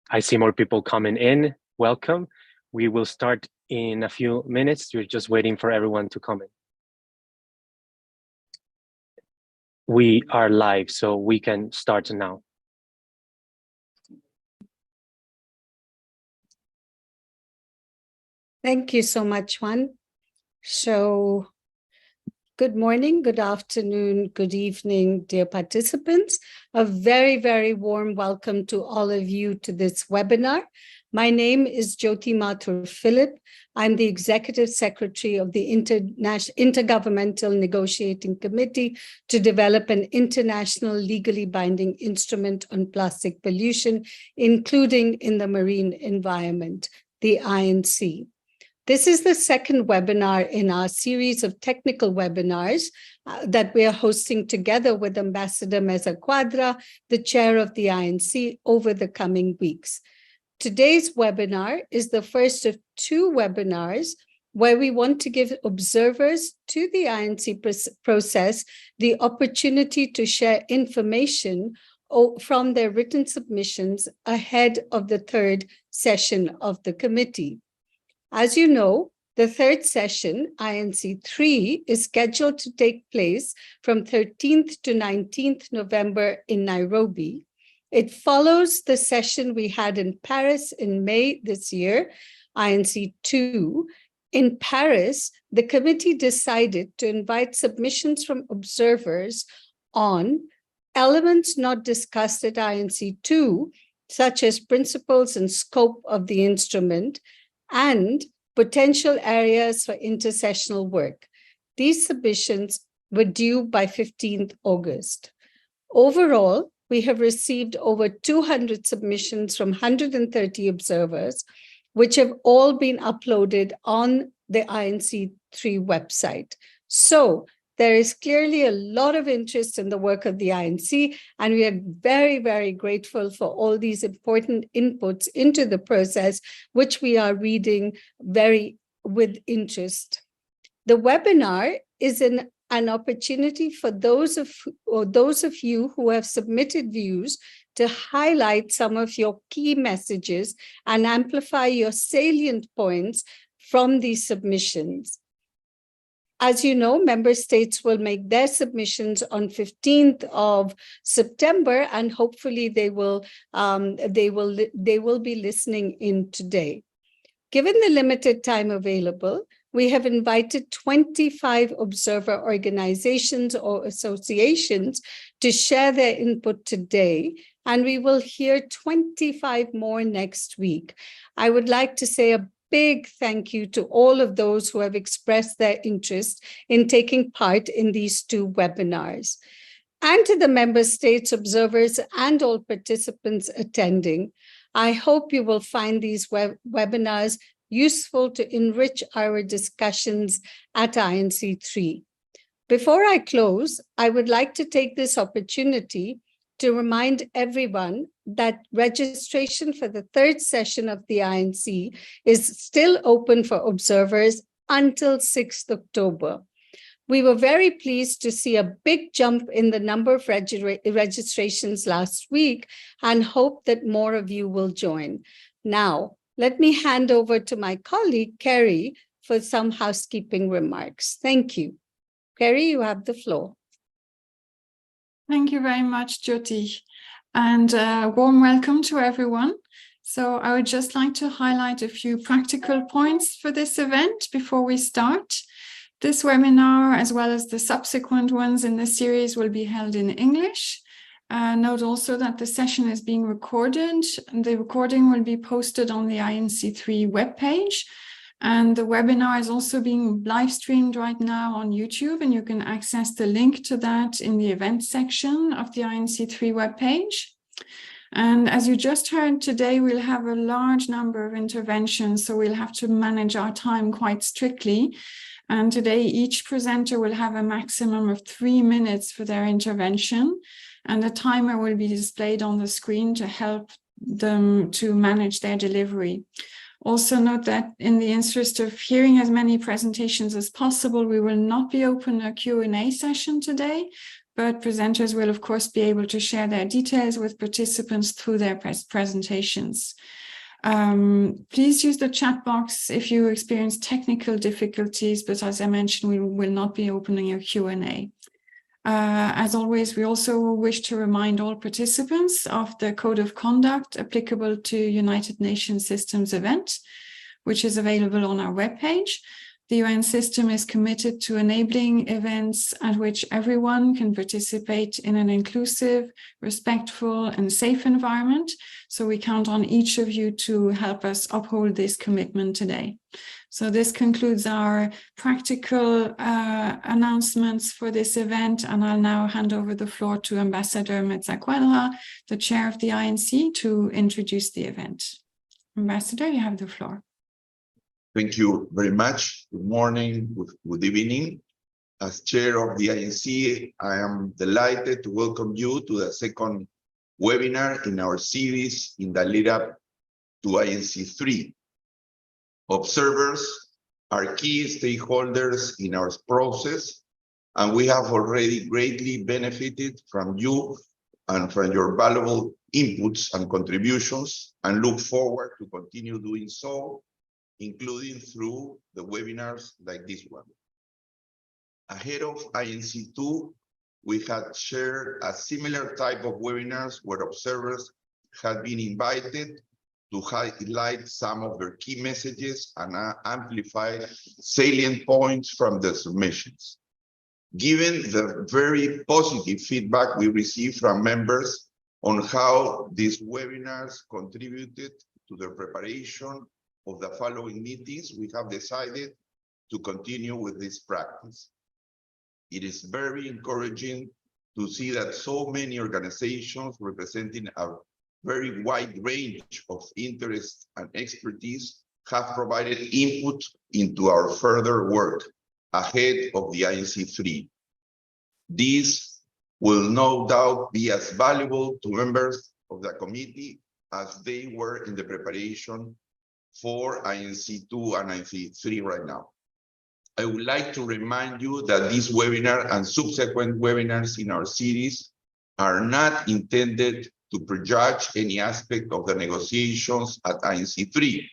I see more people coming in. Welcome. We will start in a few minutes. We're just waiting for everyone to come in. We are live, so we can start now. Thank you so much, Juan. So, good morning, good afternoon, good evening, dear participants. A very, very warm welcome to all of you to this webinar. My name is Jyoti Mathur Philip. I'm the Executive Secretary of the Intergovernmental Negotiating Committee to develop an international legally binding instrument on plastic pollution, including in the marine environment, the INC. This is the second webinar in our series of technical webinars that we are hosting together with Ambassador Meza Quadra, the chair of the INC, over the coming weeks. Today's webinar is the first of two webinars where we want to give observers to the INC process the opportunity to share information from their written submissions ahead of the third session of the committee. As you know, the third session, INC 3, is scheduled to take place from 13th to 19th November in Nairobi. It follows the session we had in Paris in May this year, INC 2. In Paris, the committee decided to invite submissions from observers on elements not discussed at INC 2, such as principles and scope of the instrument, and potential areas for intersessional work. These submissions were due by 15th August. Overall, we have received over 200 submissions from 130 observers, which have all been uploaded on the INC 3 website. So there is clearly a lot of interest in the work of the INC, and we are very, very grateful for all these important inputs into the process, which we are reading with interest. The webinar is an opportunity for those of you who have submitted views to highlight some of your key messages and amplify your salient points from these submissions. As you know, member states will make their submissions on 15th of September, and hopefully they will be listening in today. Given the limited time available, we have invited 25 observer organizations or associations to share their input today, and we will hear 25 more next week. I would like to say a big thank you to all of those who have expressed their interest in taking part in these two webinars. And to the member states, observers, and all participants attending, I hope you will find these webinars useful to enrich our discussions at INC 3. Before I close, I would like to take this opportunity to remind everyone that registration for the third session of the INC is still open for observers until 6th October. We were very pleased to see a big jump in the number of registrations last week and hope that more of you will join. Now, let me hand over to my colleague, Kerry, for some housekeeping remarks. Thank you. Kerry, you have the floor. Thank you very much, Jyoti, and warm welcome to everyone. So I would just like to highlight a few practical points for this event before we start. This webinar, as well as the subsequent ones in the series, will be held in English. Note also that the session is being recorded, and the recording will be posted on the INC3 webpage. And the webinar is also being live streamed right now on YouTube, and you can access the link to that in the event section of the INC3 webpage. And as you just heard today, we'll have a large number of interventions, so we'll have to manage our time quite strictly. And today, each presenter will have a maximum of 3 minutes for their intervention, and a timer will be displayed on the screen to help them to manage their delivery. Also note that in the interest of hearing as many presentations as possible, we will not be open a Q&A session today, but presenters will, of course, be able to share their details with participants through their presentations. Please use the chat box if you experience technical difficulties, but as I mentioned, we will not be opening a Q&A. As always, we also wish to remind all participants of the Code of Conduct applicable to United Nations Systems event, which is available on our webpage. The UN system is committed to enabling events at which everyone can participate in an inclusive, respectful, and safe environment. So we count on each of you to help us uphold this commitment today. So this concludes our practical announcements for this event, and I'll now hand over the floor to Ambassador Meza-Quadra, the chair of the INC, to introduce the event. Ambassador, you have the floor. Thank you very much. Good morning, good evening. As chair of the INC, I am delighted to welcome you to the second webinar in our series in the lead up to INC 3. Observers are key stakeholders in our process, and we have already greatly benefited from you and from your valuable inputs and contributions, and look forward to continue doing so, including through the webinars like this one. Ahead of INC2, we had shared a similar type of webinars where observers had been invited to highlight some of their key messages and amplify salient points from the submissions. Given the very positive feedback we received from members on how these webinars contributed to the preparation of the following meetings, we have decided to continue with this practice. It is very encouraging to see that so many organizations representing a very wide range of interests and expertise have provided input into our further work ahead of the INC3. These will no doubt be as valuable to members of the committee as they were in the preparation for INC2 and INC3 right now. I would like to remind you that this webinar and subsequent webinars in our series are not intended to prejudge any aspect of the negotiations at INC3.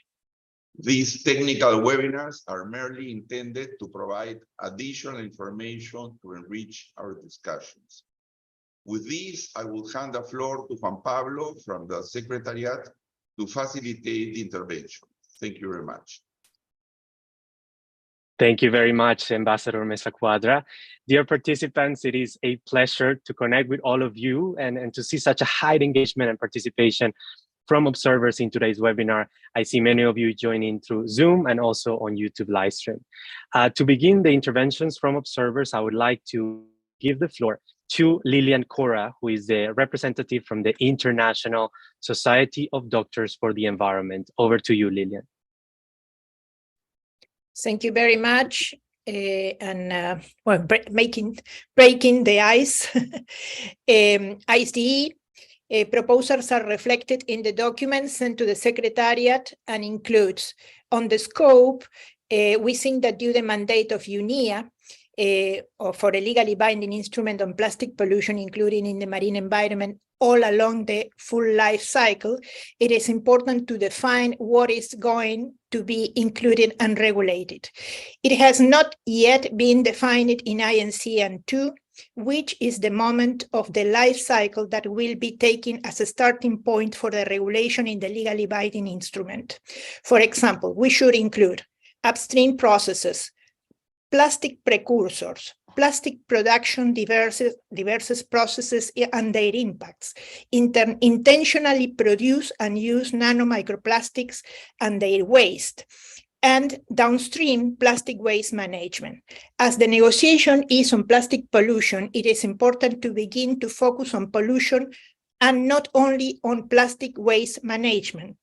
These technical webinars are merely intended to provide additional information to enrich our discussions. With this, I will hand the floor to Juan Pablo from the Secretariat to facilitate the intervention. Thank you very much. Thank you very much, Ambassador Meza-Quadra. Dear participants, it is a pleasure to connect with all of you and to see such a high engagement and participation from observers in today's webinar. I see many of you joining through Zoom and also on YouTube live stream. To begin the interventions from observers, I would like to give the floor to Lilian Cora, who is the representative from the International Society of Doctors for the Environment. Over to you, Lilian. Thank you very much. Well, breaking the ice. ICE proposals are reflected in the documents sent to the Secretariat and includes, on the scope, we think that due to the mandate of UNEA, or for a legally binding instrument on plastic pollution, including in the marine environment, all along the full life cycle, it is important to define what is going to be included and regulated. It has not yet been defined in INC and 2, which is the moment of the life cycle that will be taken as a starting point for the regulation in the legally binding instrument. For example, we should include upstream processes, plastic precursors, plastic production, diverse processes and their impacts, intentionally produce and use nanomicroplastics and their waste, and downstream plastic waste management. As the negotiation is on plastic pollution, it is important to begin to focus on pollution and not only on plastic waste management,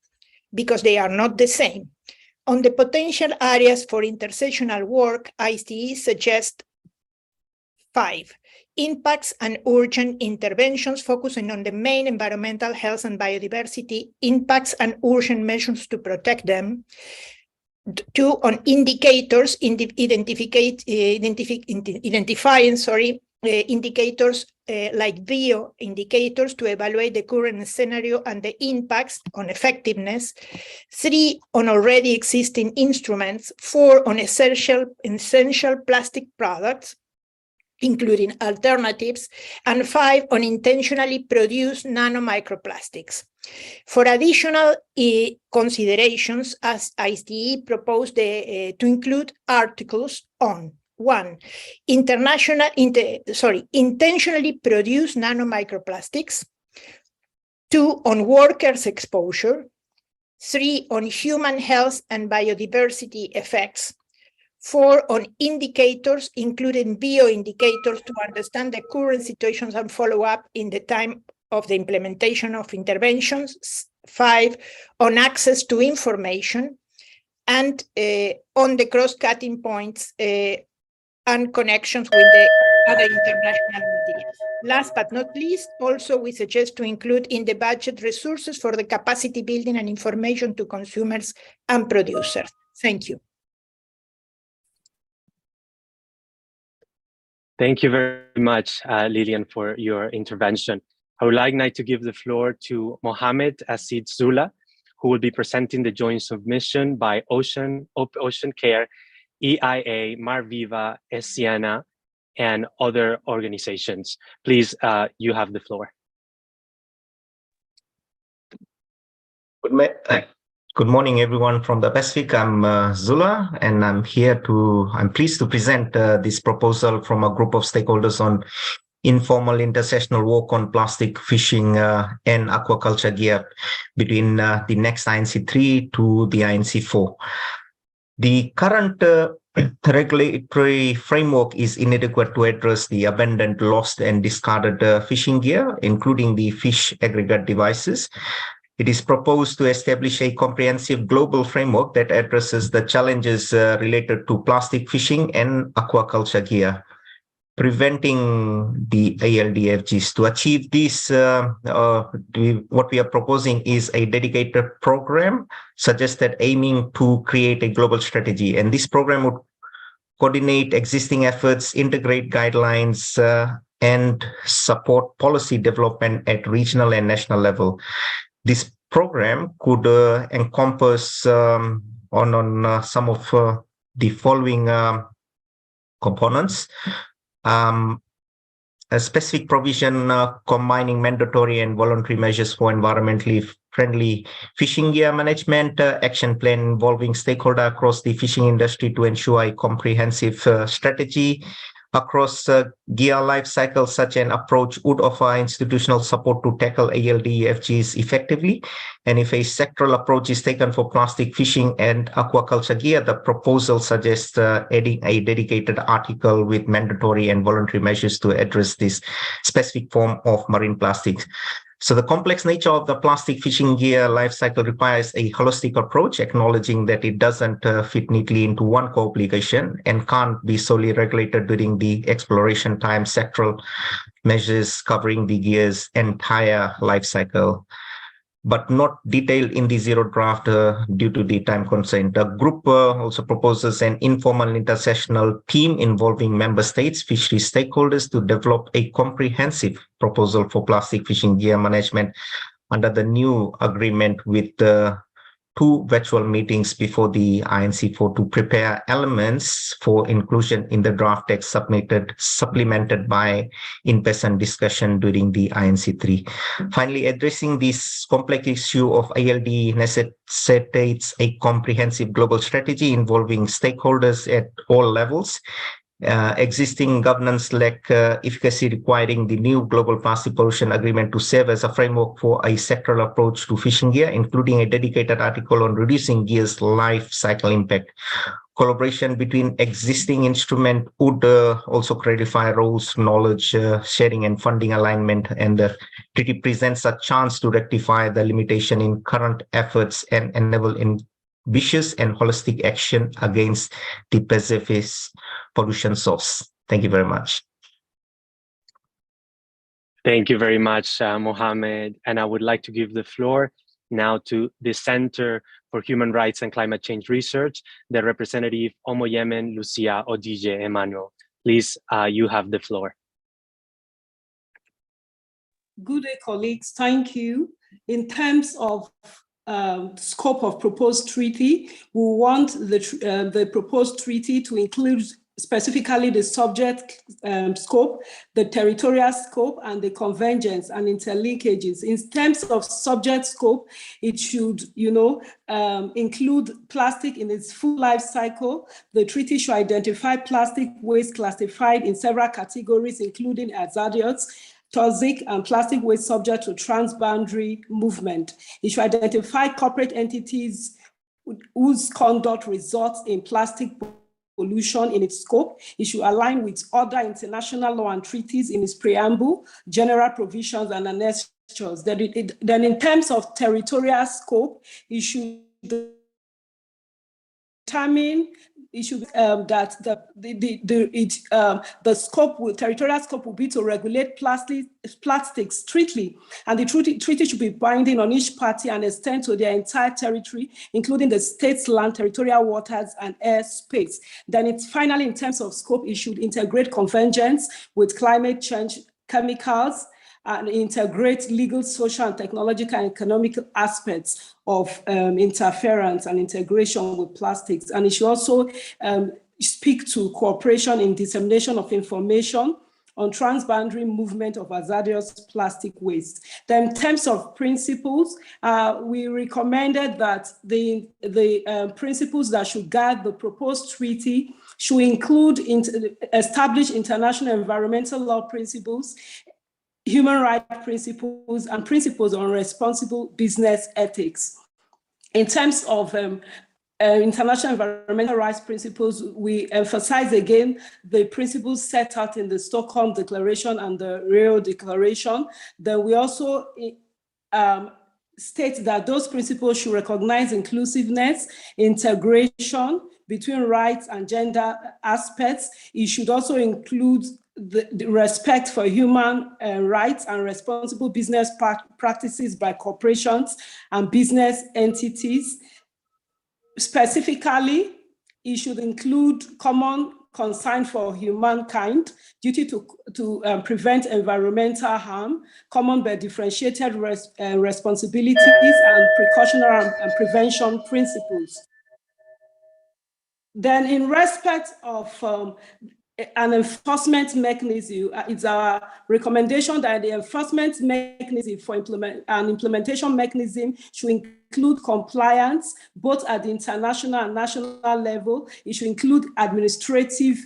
because they are not the same. On the potential areas for intersectional work, ICE suggests 5, impacts and urgent interventions focusing on the main environmental health and biodiversity impacts and urgent measures to protect them. 2, on indicators, identifying indicators like bio indicators to evaluate the current scenario and the impacts on effectiveness. 3, on already existing instruments. 4, on essential plastic products, including alternatives, and 5, on intentionally produced nanomicroplastics. For additional considerations, as ICE proposed to include articles on 1, intentionally produced nanomicroplastics. 2, on workers' exposure. 3, on human health and biodiversity effects. 4, on indicators, including bioindicators, to understand the current situations and follow up in the time of the implementation of interventions. 5, on access to information, and on the cross-cutting points and connections with the other international materials. Last but not least, also we suggest to include in the budget resources for the capacity building and information to consumers and producers. Thank you. Thank you very much, Lilian, for your intervention. I would like now to give the floor to Mohamed Asid Zula, who will be presenting the joint submission by Ocean Care, EIA, Marviva, Siena, and other organizations. Please, you have the floor. Good morning, everyone from the Pacific. I'm Zula, and I'm pleased to present this proposal from a group of stakeholders on informal intersessional work on plastic fishing and aquaculture gear between the next INC3 to the INC4. The current regulatory framework is inadequate to address the abandoned, lost, and discarded fishing gear, including the fish aggregate devices. It is proposed to establish a comprehensive global framework that addresses the challenges related to plastic fishing and aquaculture gear, preventing the ALDFGs. To achieve this, what we are proposing is a dedicated program suggested aiming to create a global strategy. And this program would coordinate existing efforts, integrate guidelines, and support policy development at regional and national level. This program could encompass some of the following components. A specific provision combining mandatory and voluntary measures for environmentally friendly fishing gear management, action plan involving stakeholders across the fishing industry to ensure a comprehensive strategy across gear life cycle. Such an approach would offer institutional support to tackle ALDFGs effectively. And if a sectoral approach is taken for plastic fishing and aquaculture gear, the proposal suggests adding a dedicated article with mandatory and voluntary measures to address this specific form of marine plastics. So the complex nature of the plastic fishing gear life cycle requires a holistic approach, acknowledging that it doesn't fit neatly into one co-obligation and can't be solely regulated during the exploration time. Sectoral measures covering the gear's entire life cycle, but not detailed in the zero draft due to the time constraint. The group also proposes an informal intersessional team involving member states, fishery stakeholders to develop a comprehensive proposal for plastic fishing gear management under the new agreement with 2 virtual meetings before the INC4 to prepare elements for inclusion in the draft text supplemented by in-person discussion during the INC3. Finally, addressing this complex issue of ALD necessitates a comprehensive global strategy involving stakeholders at all levels. Existing governance lack efficacy, requiring the new global plastic pollution agreement to serve as a framework for a sectoral approach to fishing gear, including a dedicated article on reducing gear's life cycle impact. Collaboration between existing instruments would also clarify roles, knowledge sharing, and funding alignment, and the treaty presents a chance to rectify the limitation in current efforts and enable ambitious and holistic action against the Pacific's pollution source. Thank you very much. Thank you very much, Mohamed. And I would like to give the floor now to the Center for Human Rights and Climate Change Research, the representative Omo Yemen Lucia Odije Emmanuel. Please, you have the floor. Good day, colleagues. Thank you. In terms of scope of proposed treaty, we want the proposed treaty to include specifically the subject scope, the territorial scope, and the convergence and interlinkages. In terms of subject scope, it should, include plastic in its full life cycle. The treaty should identify plastic waste classified in several categories, including hazardous, toxic, and plastic waste subject to transboundary movement. It should identify corporate entities whose conduct results in plastic pollution in its scope. It should align with other international law and treaties in its preamble, general provisions, and annexures. Then in terms of territorial scope, it should determine that the scope, territorial scope, will be to regulate plastics strictly, and the treaty should be binding on each party and extend to their entire territory, including the state's land, territorial waters, and air space. Then it's finally, in terms of scope, it should integrate convergence with climate change, chemicals, and integrate legal, social, and technological and economic aspects of interference and integration with plastics. And it should also speak to cooperation in dissemination of information on transboundary movement of hazardous plastic waste. Then in terms of principles, we recommended that the principles that should guide the proposed treaty should include establish international environmental law principles, human rights principles, and principles on responsible business ethics. In terms of international environmental rights principles, we emphasize again the principles set out in the Stockholm Declaration and the Rio Declaration. Then we also state that those principles should recognize inclusiveness, integration between rights and gender aspects. It should also include the respect for human rights and responsible business practices by corporations and business entities. Specifically, it should include common concern for humankind, duty to prevent environmental harm, common but differentiated responsibilities, and precautionary and prevention principles. Then in respect of an enforcement mechanism, it's our recommendation that the enforcement mechanism for implementation mechanism should include compliance, both at the international and national level. It should include administrative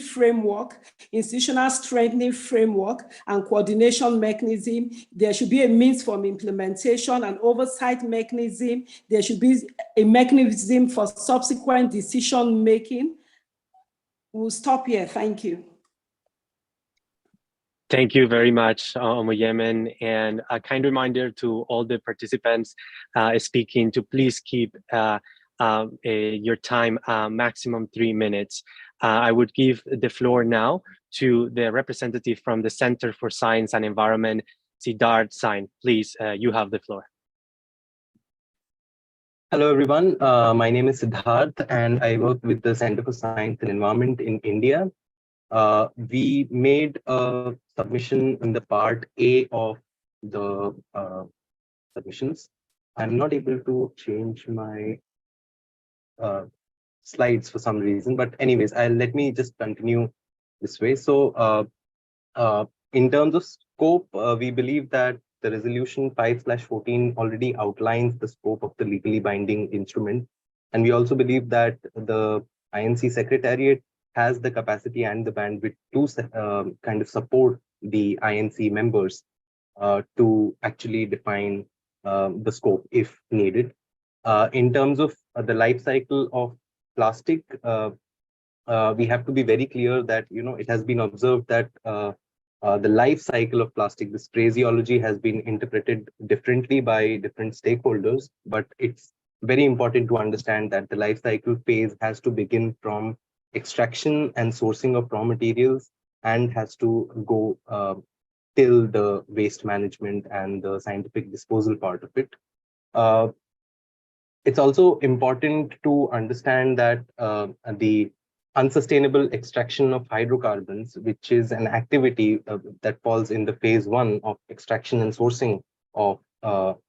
framework, institutional strengthening framework, and coordination mechanism. There should be a means for implementation and oversight mechanism. There should be a mechanism for subsequent decision making. We'll stop here. Thank you. Thank you very much, Omoyemen. And a kind reminder to all the participants speaking to please keep your time maximum 3 minutes. I would give the floor now to the representative from the Center for Science and Environment, Siddharth Sain. Please, you have the floor. Hello, everyone. My name is Siddharth, and I work with the Center for Science and Environment in India. We made a submission in the part A of the submissions. I'm not able to change my slides for some reason, but anyways, let me just continue this way. So in terms of scope, we believe that the resolution 5/14 already outlines the scope of the legally binding instrument. And we also believe that the INC Secretariat has the capacity and the bandwidth to kind of support the INC members to actually define the scope if needed. In terms of the life cycle of plastic, we have to be very clear that, it has been observed that the life cycle of plastic, this phraseology has been interpreted differently by different stakeholders, but it's very important to understand that the life cycle phase has to begin from extraction and sourcing of raw materials and has to go till the waste management and the scientific disposal part of it. It's also important to understand that the unsustainable extraction of hydrocarbons, which is an activity that falls in the phase 1 of extraction and sourcing of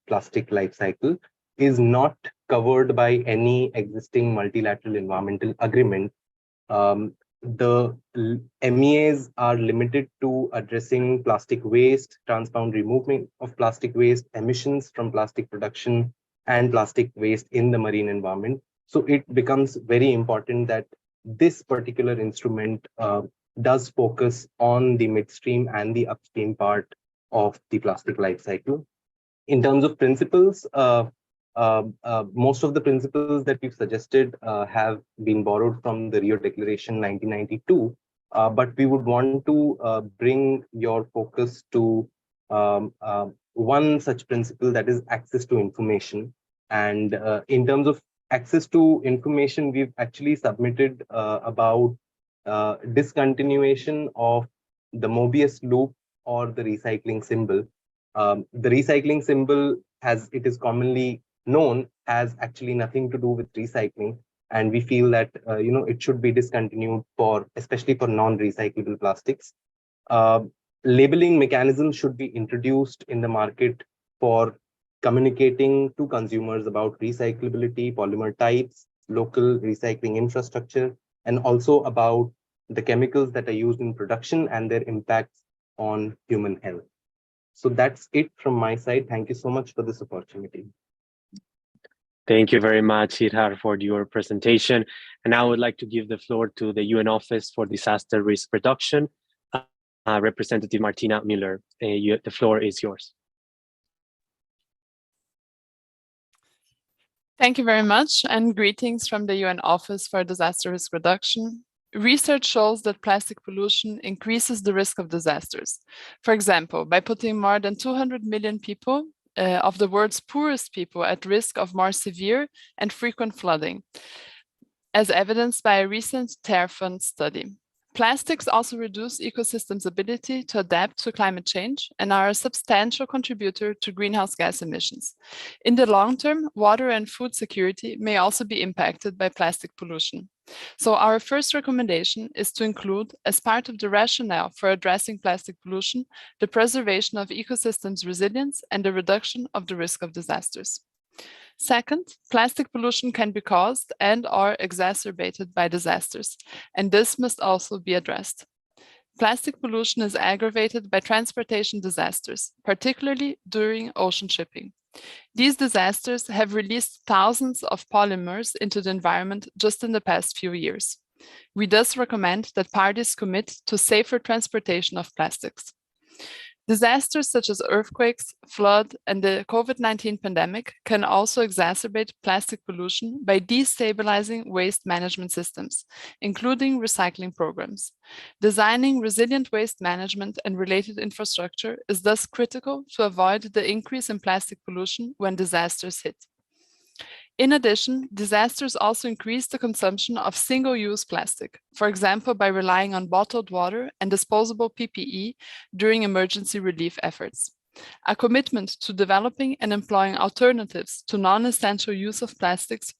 plastic life cycle, is not covered by any existing multilateral environmental agreement. The MEAs are limited to addressing plastic waste, transboundary movement of plastic waste, emissions from plastic production, and plastic waste in the marine environment. So it becomes very important that this particular instrument does focus on the midstream and the upstream part of the plastic life cycle. In terms of principles, most of the principles that we've suggested have been borrowed from the Rio Declaration 1992, but we would want to bring your focus to one such principle, that is access to information. And in terms of access to information, we've actually submitted about discontinuation of the Mobius loop or the recycling symbol. The recycling symbol, as it is commonly known, has actually nothing to do with recycling, and we feel that it should be discontinued especially for non-recyclable plastics. Labeling mechanisms should be introduced in the market for communicating to consumers about recyclability, polymer types, local recycling infrastructure, and also about the chemicals that are used in production and their impacts on human health. So that's it from my side. Thank you so much for this opportunity. Thank you very much, Sirhar, for your presentation. And I would like to give the floor to the UN Office for Disaster Risk Reduction, Representative Martina Müller. The floor is yours. Thank you very much, and greetings from the UN Office for Disaster Risk Reduction. Research shows that plastic pollution increases the risk of disasters. For example, by putting more than 200 million people of the world's poorest people at risk of more severe and frequent flooding, as evidenced by a recent Terfund study. Plastics also reduce ecosystems' ability to adapt to climate change and are a substantial contributor to greenhouse gas emissions. In the long term, water and food security may also be impacted by plastic pollution. So our first recommendation is to include, as part of the rationale for addressing plastic pollution, the preservation of ecosystems' resilience and the reduction of the risk of disasters. Second, plastic pollution can be caused and/or exacerbated by disasters, and this must also be addressed. Plastic pollution is aggravated by transportation disasters, particularly during ocean shipping. These disasters have released thousands of polymers into the environment just in the past few years. We thus recommend that parties commit to safer transportation of plastics. Disasters such as earthquakes, flood, and the COVID-19 pandemic can also exacerbate plastic pollution by destabilizing waste management systems, including recycling programs. Designing resilient waste management and related infrastructure is thus critical to avoid the increase in plastic pollution when disasters hit. In addition, disasters also increase the consumption of single-use plastic, for example, by relying on bottled water and disposable PPE during emergency relief efforts. A commitment to developing and employing alternatives to non-essential use of plastics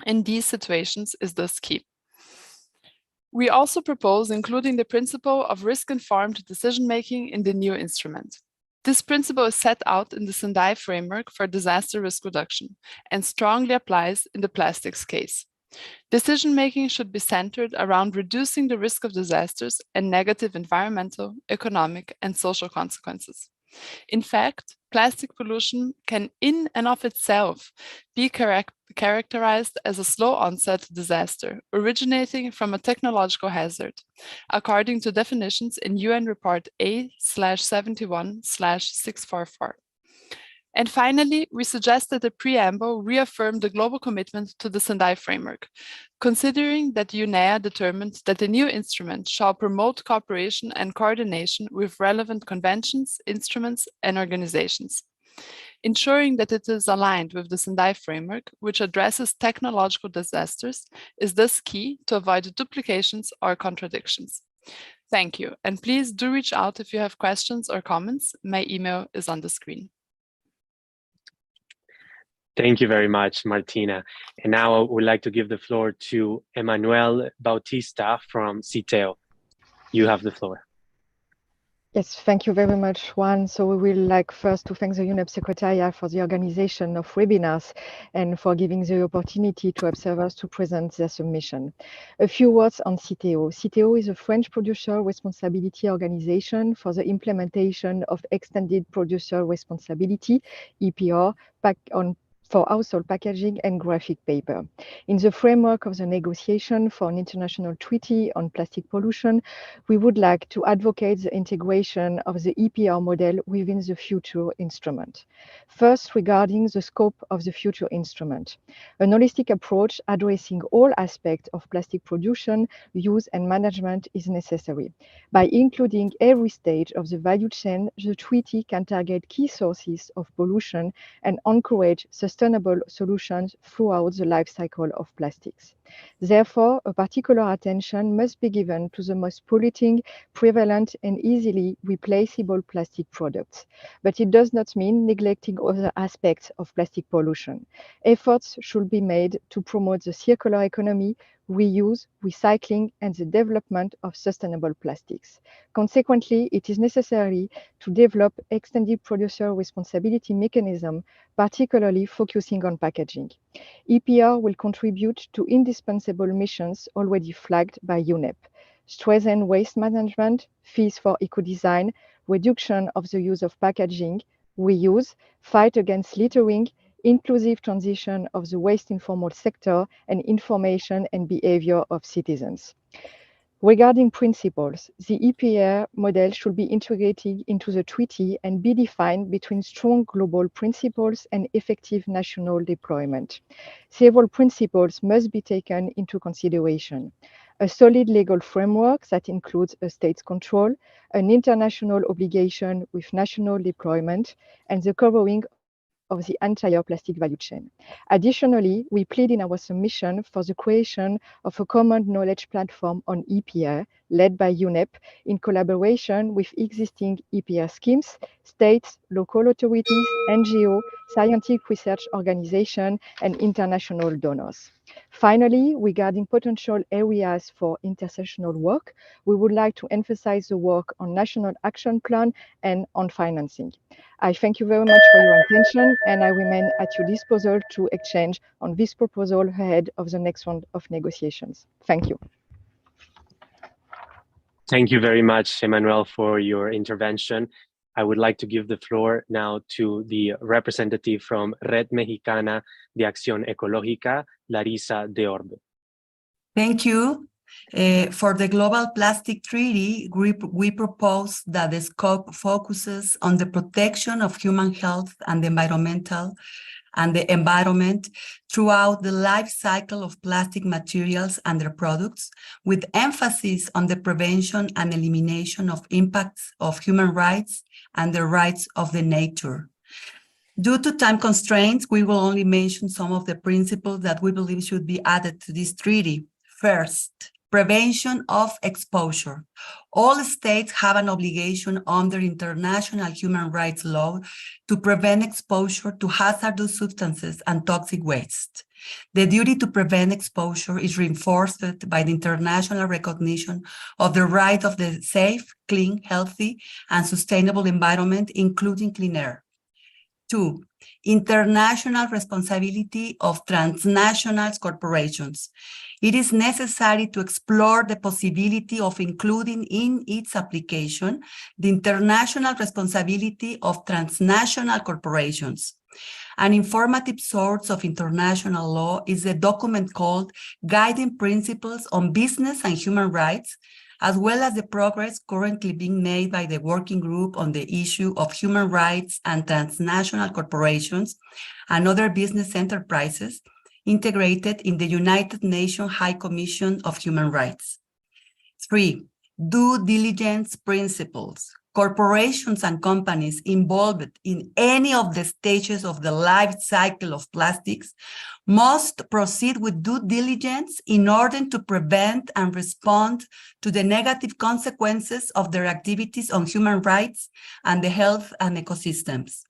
in these situations is thus key. We also propose including the principle of risk-informed decision-making in the new instrument. This principle is set out in the Sendai framework for disaster risk reduction and strongly applies in the plastics case. Decision-making should be centered around reducing the risk of disasters and negative environmental, economic, and social consequences. In fact, plastic pollution can in and of itself be characterized as a slow onset disaster originating from a technological hazard, according to definitions in UN Report A/71/644. And finally, we suggest that the preamble reaffirm the global commitment to the Sendai framework, considering that UNEA determined that the new instrument shall promote cooperation and coordination with relevant conventions, instruments, and organizations. Ensuring that it is aligned with the Sendai framework, which addresses technological disasters, is thus key to avoid duplications or contradictions. Thank you, and please do reach out if you have questions or comments. My email is on the screen. Thank you very much, Martina. And now I would like to give the floor to Emmanuel Bautista from CITEO. You have the floor. Yes, thank you very much, Juan. So we will like first to thank the UNEP Secretariat for the organization of webinars and for giving the opportunity to observers to present their submission. A few words on CITEO. CITEO is a French producer responsibility organization for the implementation of extended producer responsibility, EPR, for household packaging and graphic paper. In the framework of the negotiation for an international treaty on plastic pollution, we would like to advocate the integration of the EPR model within the future instrument. First, regarding the scope of the future instrument, an holistic approach addressing all aspects of plastic production, use, and management is necessary. By including every stage of the value chain, the treaty can target key sources of pollution and encourage sustainable solutions throughout the life cycle of plastics. Therefore, a particular attention must be given to the most polluting, prevalent, and easily replaceable plastic products. But it does not mean neglecting other aspects of plastic pollution. Efforts should be made to promote the circular economy, reuse, recycling, and the development of sustainable plastics. Consequently, it is necessary to develop extended producer responsibility mechanism, particularly focusing on packaging. EPR will contribute to indispensable missions already flagged by UNEP: strengthen waste management, fees for eco-design, reduction of the use of packaging, reuse, fight against littering, inclusive transition of the waste informal sector, and information and behavior of citizens. Regarding principles, the EPR model should be integrated into the treaty and be defined between strong global principles and effective national deployment. Several principles must be taken into consideration: a solid legal framework that includes a state's control, an international obligation with national deployment, and the covering of the entire plastic value chain. Additionally, we plead in our submission for the creation of a common knowledge platform on EPR led by UNEP in collaboration with existing EPR schemes, states, local authorities, NGO, scientific research organizations, and international donors. Finally, regarding potential areas for intersectional work, we would like to emphasize the work on national action plan and on financing. I thank you very much for your attention, and I remain at your disposal to exchange on this proposal ahead of the next round of negotiations. Thank you. Thank you very much, Emmanuel, for your intervention. I would like to give the floor now to the representative from Red Mexicana de Acción Ecológica, Larissa de Orbe. Thank you. For the Global Plastic Treaty, we propose that the scope focuses on the protection of human health and the environment throughout the life cycle of plastic materials and their products, with emphasis on the prevention and elimination of impacts of human rights and the rights of the nature. Due to time constraints, we will only mention some of the principles that we believe should be added to this treaty. First, prevention of exposure. All states have an obligation under international human rights law to prevent exposure to hazardous substances and toxic waste. The duty to prevent exposure is reinforced by the international recognition of the right of the safe, clean, healthy, and sustainable environment, including clean air. 2, international responsibility of transnational corporations. It is necessary to explore the possibility of including in its application the international responsibility of transnational corporations. An informative source of international law is a document called Guiding Principles on Business and Human Rights, as well as the progress currently being made by the Working Group on the issue of human rights and transnational corporations and other business enterprises integrated in the United Nations High Commission of Human Rights. 3, due diligence principles. Corporations and companies involved in any of the stages of the life cycle of plastics must proceed with due diligence in order to prevent and respond to the negative consequences of their activities on human rights and the health and ecosystems.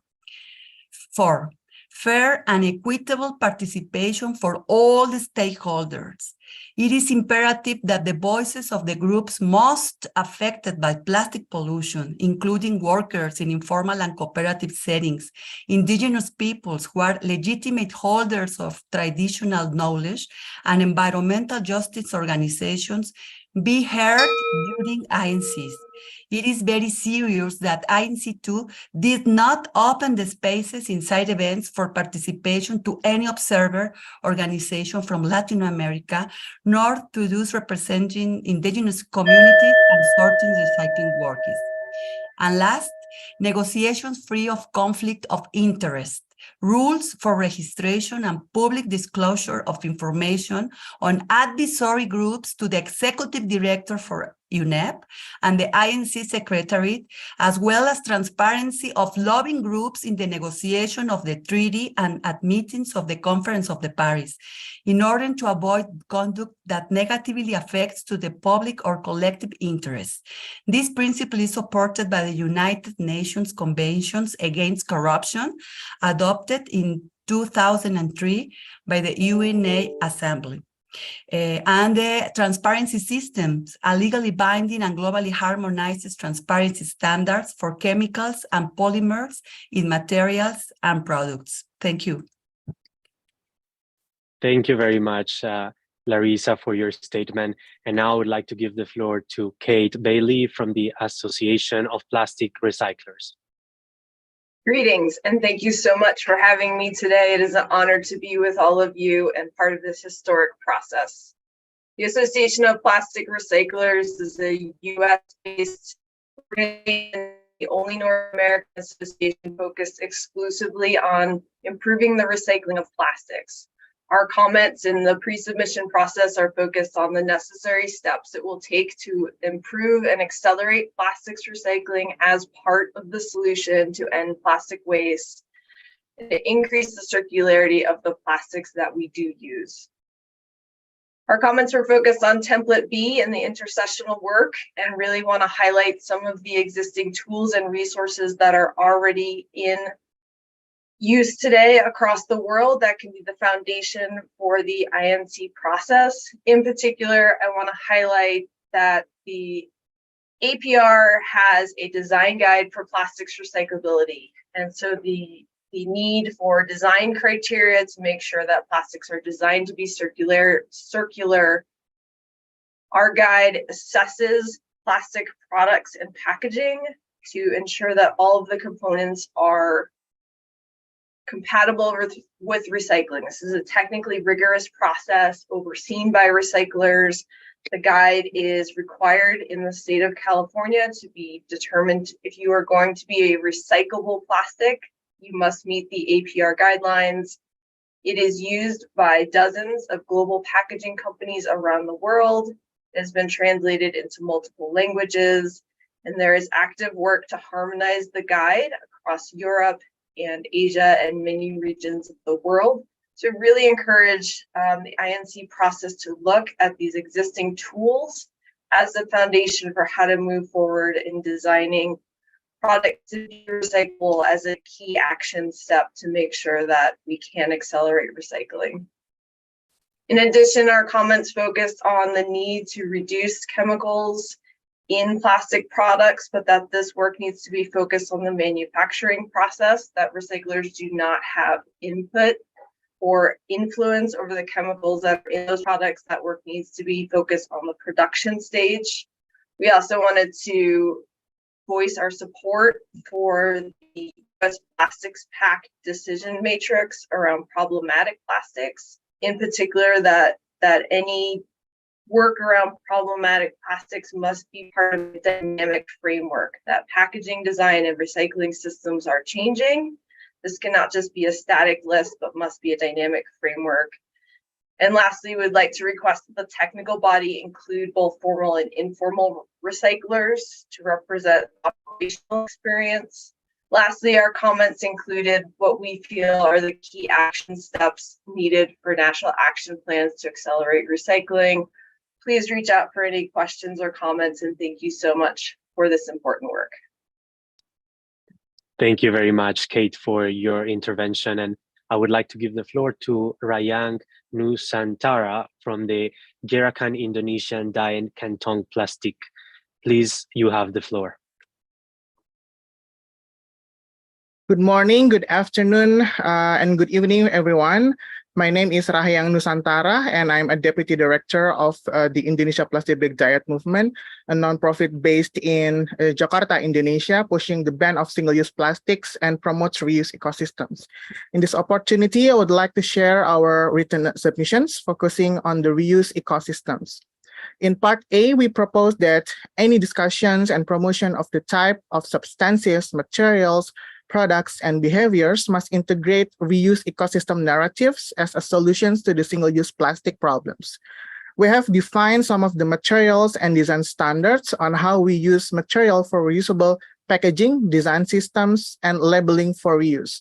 4, fair and equitable participation for all the stakeholders. It is imperative that the voices of the groups most affected by plastic pollution, including workers in informal and cooperative settings, indigenous peoples who are legitimate holders of traditional knowledge, and environmental justice organizations, be heard during INCs. It is very serious that INC2 did not open the spaces inside events for participation to any observer organization from Latin America, nor to those representing indigenous communities and sorting recycling workers. And last, negotiations free of conflict of interest, rules for registration and public disclosure of information on advisory groups to the executive director for UNEP and the INC Secretariat, as well as transparency of lobbying groups in the negotiation of the treaty and at meetings of the Conference of the Parties, in order to avoid conduct that negatively affects to the public or collective interests. This principle is supported by the United Nations Conventions Against Corruption, adopted in 2003 by the UNA Assembly. And the transparency systems, a legally binding and globally harmonized transparency standards for chemicals and polymers in materials and products. Thank you. Thank you very much, Larissa, for your statement. And now I would like to give the floor to Kate Bailey from the Association of Plastic Recyclers. Greetings, and thank you so much for having me today. It is an honor to be with all of you and part of this historic process. The Association of Plastic Recyclers is a US-based organization, the only North American association focused exclusively on improving the recycling of plastics. Our comments in the pre-submission process are focused on the necessary steps it will take to improve and accelerate plastics recycling as part of the solution to end plastic waste and to increase the circularity of the plastics that we do use. Our comments are focused on template B and the intercessional work, and really want to highlight some of the existing tools and resources that are already in use today across the world that can be the foundation for the INC process. In particular, I want to highlight that the APR has a design guide for plastics recyclability. And so the need for design criteria to make sure that plastics are designed to be circular. Our guide assesses plastic products and packaging to ensure that all of the components are compatible with recycling. This is a technically rigorous process overseen by recyclers. The guide is required in the state of California to be determined if you are going to be a recyclable plastic. You must meet the APR guidelines. It is used by dozens of global packaging companies around the world. It has been translated into multiple languages, and there is active work to harmonize the guide across Europe and Asia and many regions of the world. To really encourage the INC process to look at these existing tools as the foundation for how to move forward in designing products to be recyclable as a key action step to make sure that we can accelerate recycling. In addition, our comments focused on the need to reduce chemicals in plastic products, but that this work needs to be focused on the manufacturing process, that recyclers do not have input or influence over the chemicals that are in those products. That work needs to be focused on the production stage. We also wanted to voice our support for the US Plastics Pact decision matrix around problematic plastics, in particular that any work around problematic plastics must be part of a dynamic framework, that packaging design and recycling systems are changing. This cannot just be a static list, but must be a dynamic framework. And lastly, we'd like to request that the technical body include both formal and informal recyclers to represent operational experience. Lastly, our comments included what we feel are the key action steps needed for national action plans to accelerate recycling. Please reach out for any questions or comments, and thank you so much for this important work. Thank you very much, Kate, for your intervention. And I would like to give the floor to Rayang Nusantara from the Gerakan Indonesian Daen Kantong Plastic. Please, you have the floor. Good morning, good afternoon, and good evening, everyone. My name is Rahayang Nusantara, and I'm a Deputy Director of the Indonesia Plastic Bag Diet Movement, a nonprofit based in Jakarta, Indonesia, pushing the ban of single-use plastics and promotes reuse ecosystems. In this opportunity, I would like to share our written submissions focusing on the reuse ecosystems. In Part A, we propose that any discussions and promotion of the type of substances, materials, products, and behaviors must integrate reuse ecosystem narratives as a solutions to the single-use plastic problems. We have defined some of the materials and design standards on how we use material for reusable packaging, design systems, and labeling for reuse,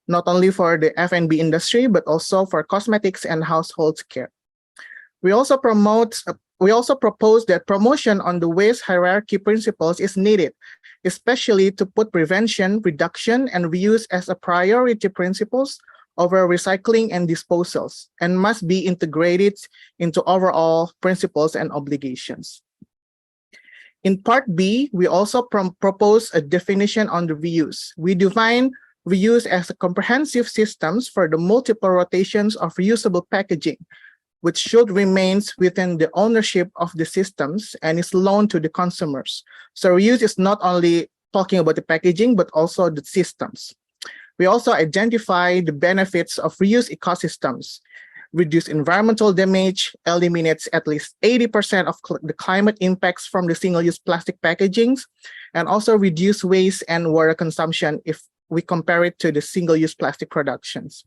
not only for the F&B industry, but also for cosmetics and household care. We also propose that promotion on the waste hierarchy principles is needed, especially to put prevention, reduction, and reuse as a priority principles over recycling and disposals, and must be integrated into overall principles and obligations. In Part B, we also propose a definition on the reuse. We define reuse as a comprehensive systems for the multiple rotations of reusable packaging, which should remain within the ownership of the systems and is loaned to the consumers. So reuse is not only talking about the packaging, but also the systems. We also identify the benefits of reuse ecosystems, reduce environmental damage, eliminates at least 80% of the climate impacts from the single-use plastic packagings, and also reduce waste and water consumption if we compare it to the single-use plastic productions.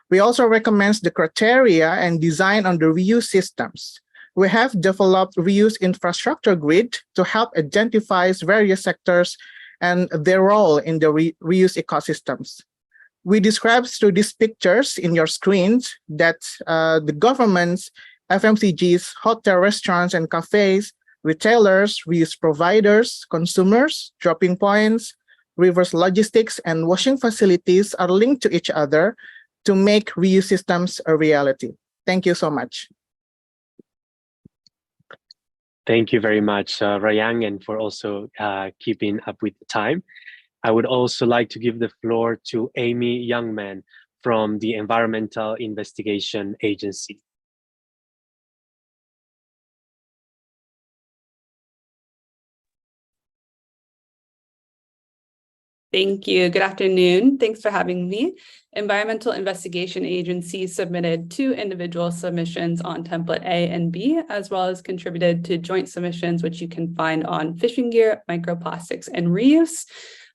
We also recommend the criteria and design on the reuse systems. We have developed reuse infrastructure grid to help identify various sectors and their role in the reuse ecosystems. We describe through these pictures in your screens that the governments, FMCGs, hotel restaurants and cafes, retailers, reuse providers, consumers, dropping points, reverse logistics, and washing facilities are linked to each other to make reuse systems a reality. Thank you so much. Thank you very much, Rayang, and for also keeping up with the time. I would also like to give the floor to Amy Youngman from the Environmental Investigation Agency. Thank you. Good afternoon. Thanks for having me. Environmental Investigation Agency submitted 2 individual submissions on template A and B, as well as contributed to joint submissions, which you can find on fishing gear, microplastics, and reuse.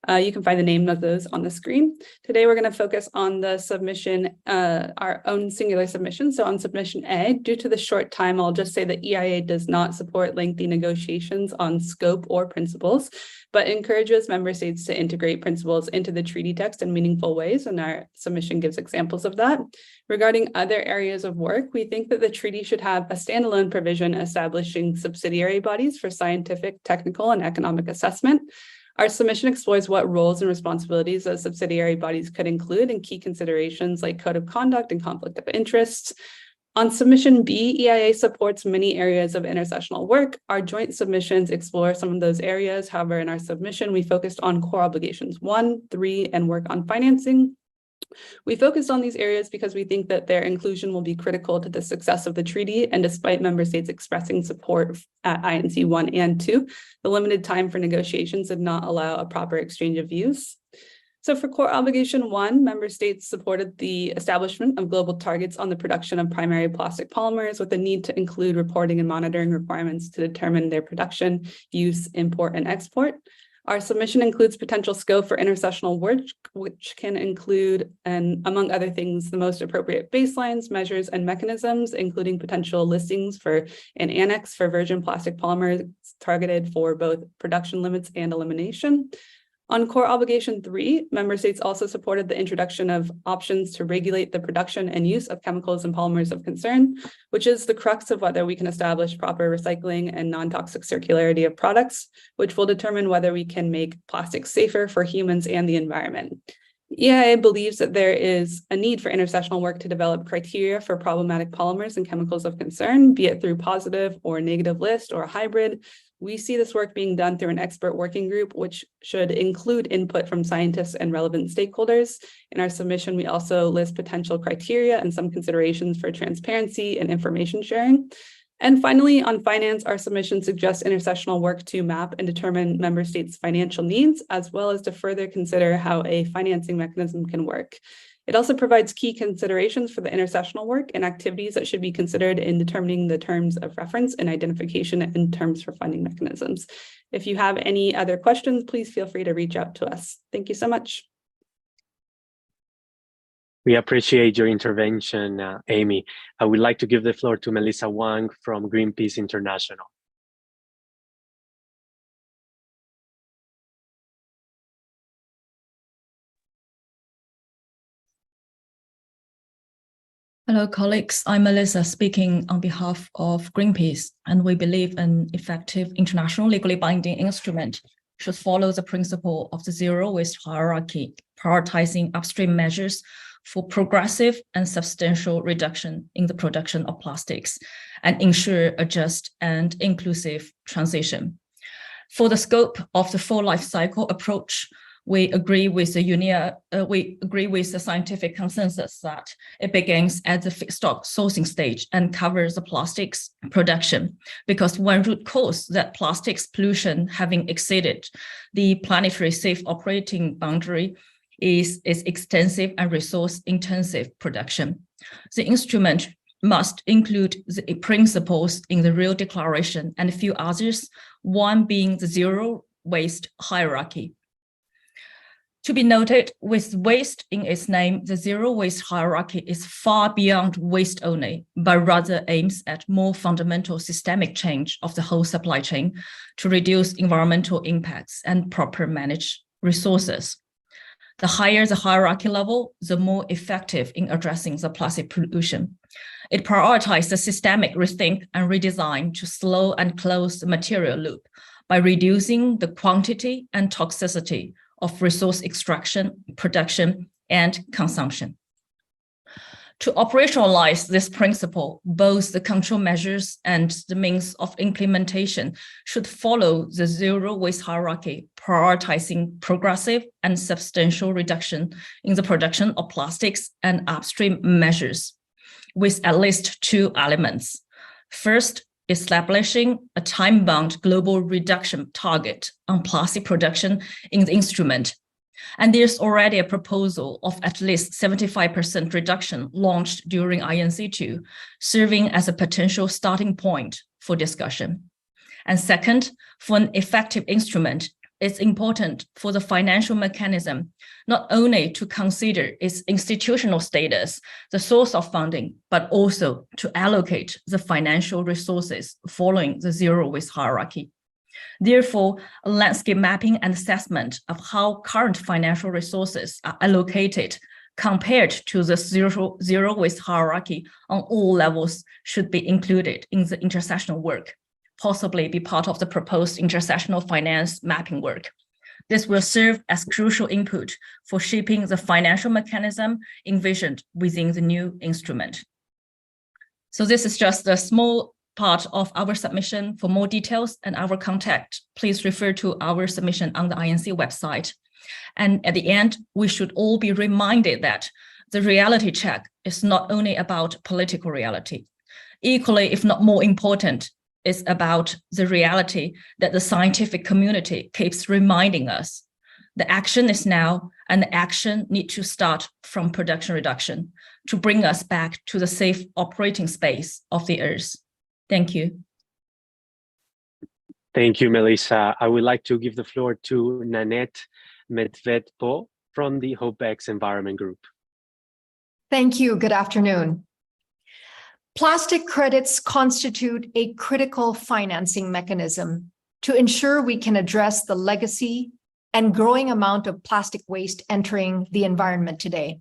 You can find the name of those on the screen. Today, we're going to focus on the submission, our own singular submission. So on submission A, due to the short time, I'll just say that EIA does not support lengthy negotiations on scope or principles, but encourages member states to integrate principles into the treaty text in meaningful ways, and our submission gives examples of that. Regarding other areas of work, we think that the treaty should have a standalone provision establishing subsidiary bodies for scientific, technical, and economic assessment. Our submission explores what roles and responsibilities those subsidiary bodies could include and key considerations like code of conduct and conflict of interest. On submission B, EIA supports many areas of intersessional work. Our joint submissions explore some of those areas. However, in our submission, we focused on core obligations 1, 3, and work on financing. We focused on these areas because we think that their inclusion will be critical to the success of the treaty, and despite member states expressing support at INC 1 and 2, the limited time for negotiations did not allow a proper exchange of views. So for core obligation 1, member states supported the establishment of global targets on the production of primary plastic polymers with the need to include reporting and monitoring requirements to determine their production, use, import, and export. Our submission includes potential scope for intersessional work, which can include, and among other things, the most appropriate baselines, measures, and mechanisms, including potential listings for an annex for virgin plastic polymers targeted for both production limits and elimination. On core obligation 3, member states also supported the introduction of options to regulate the production and use of chemicals and polymers of concern, which is the crux of whether we can establish proper recycling and non-toxic circularity of products, which will determine whether we can make plastics safer for humans and the environment. EIA believes that there is a need for intersessional work to develop criteria for problematic polymers and chemicals of concern, be it through positive or negative list or a hybrid. We see this work being done through an expert working group, which should include input from scientists and relevant stakeholders. In our submission, we also list potential criteria and some considerations for transparency and information sharing. And finally, on finance, our submission suggests intersessional work to map and determine member states' financial needs, as well as to further consider how a financing mechanism can work. It also provides key considerations for the intersessional work and activities that should be considered in determining the terms of reference and identification and terms for funding mechanisms. If you have any other questions, please feel free to reach out to us. Thank you so much. We appreciate your intervention, Amy. I would like to give the floor to Melissa Wang from Greenpeace International. Hello, colleagues. I'm Melissa speaking on behalf of Greenpeace, and we believe an effective international legally binding instrument should follow the principle of the zero waste hierarchy, prioritizing upstream measures for progressive and substantial reduction in the production of plastics and ensure a just and inclusive transition. For the scope of the full life cycle approach, we agree with the scientific consensus that it begins at the feedstock sourcing stage and covers the plastics production, because one root cause that plastics pollution having exceeded the planetary safe operating boundary is its extensive and resource-intensive production. The instrument must include the principles in the Rio Declaration and a few others, one being the zero waste hierarchy. To be noted, with waste in its name, the zero waste hierarchy is far beyond waste only, but rather aims at more fundamental systemic change of the whole supply chain to reduce environmental impacts and proper manage resources. The higher the hierarchy level, the more effective in addressing the plastic pollution. It prioritizes the systemic rethink and redesign to slow and close the material loop by reducing the quantity and toxicity of resource extraction, production, and consumption. To operationalize this principle, both the control measures and the means of implementation should follow the zero waste hierarchy, prioritizing progressive and substantial reduction in the production of plastics and upstream measures, with at least two elements. First, establishing a time-bound global reduction target on plastic production in the instrument. And there's already a proposal of at least 75% reduction launched during INC2, serving as a potential starting point for discussion. And second, for an effective instrument, it's important for the financial mechanism not only to consider its institutional status, the source of funding, but also to allocate the financial resources following the zero waste hierarchy. Therefore, a landscape mapping and assessment of how current financial resources are allocated compared to the zero waste hierarchy on all levels should be included in the intersessional work, possibly be part of the proposed intersessional finance mapping work. This will serve as crucial input for shaping the financial mechanism envisioned within the new instrument. So this is just a small part of our submission. For more details and our contact, please refer to our submission on the INC website. And at the end, we should all be reminded that the reality check is not only about political reality. Equally, if not more important, is about the reality that the scientific community keeps reminding us. The action is now, and the action needs to start from production reduction to bring us back to the safe operating space of the Earth. Thank you. Thank you, Melissa. I would like to give the floor to Nanette Medvedpo from the HopeX Environment Group. Thank you. Good afternoon. Plastic credits constitute a critical financing mechanism to ensure we can address the legacy and growing amount of plastic waste entering the environment today.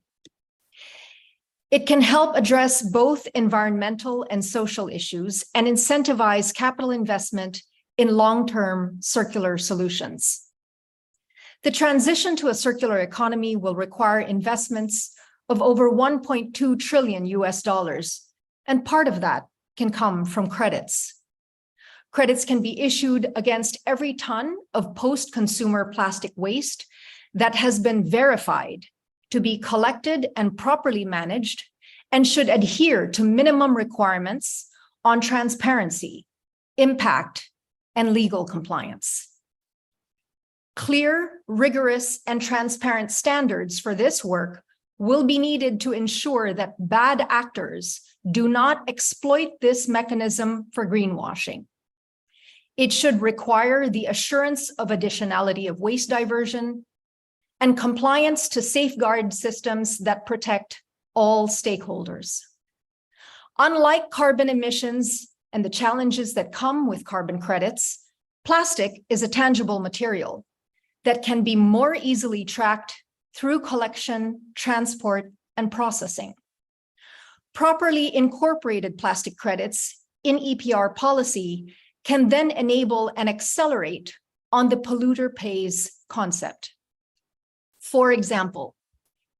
It can help address both environmental and social issues and incentivize capital investment in long-term circular solutions. The transition to a circular economy will require investments of over 1.2 trillion US dollars, and part of that can come from credits. Credits can be issued against every ton of post-consumer plastic waste that has been verified to be collected and properly managed and should adhere to minimum requirements on transparency, impact, and legal compliance. Clear, rigorous, and transparent standards for this work will be needed to ensure that bad actors do not exploit this mechanism for greenwashing. It should require the assurance of additionality of waste diversion and compliance to safeguard systems that protect all stakeholders. Unlike carbon emissions and the challenges that come with carbon credits, plastic is a tangible material that can be more easily tracked through collection, transport, and processing. Properly incorporated plastic credits in EPR policy can then enable and accelerate on the polluter pays concept. For example,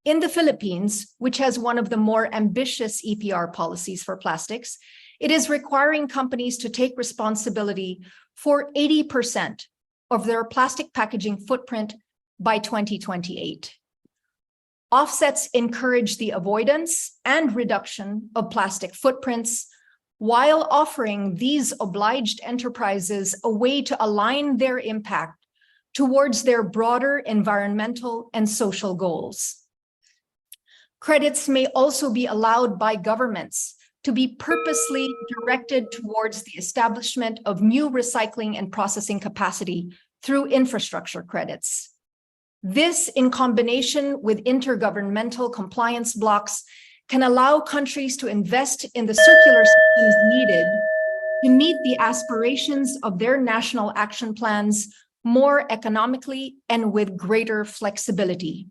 in the Philippines, which has one of the more ambitious EPR policies for plastics, it is requiring companies to take responsibility for 80% of their plastic packaging footprint by 2028. Offsets encourage the avoidance and reduction of plastic footprints while offering these obliged enterprises a way to align their impact towards their broader environmental and social goals. Credits may also be allowed by governments to be purposely directed towards the establishment of new recycling and processing capacity through infrastructure credits. This, in combination with intergovernmental compliance blocks, can allow countries to invest in the circular systems needed to meet the aspirations of their national action plans more economically and with greater flexibility.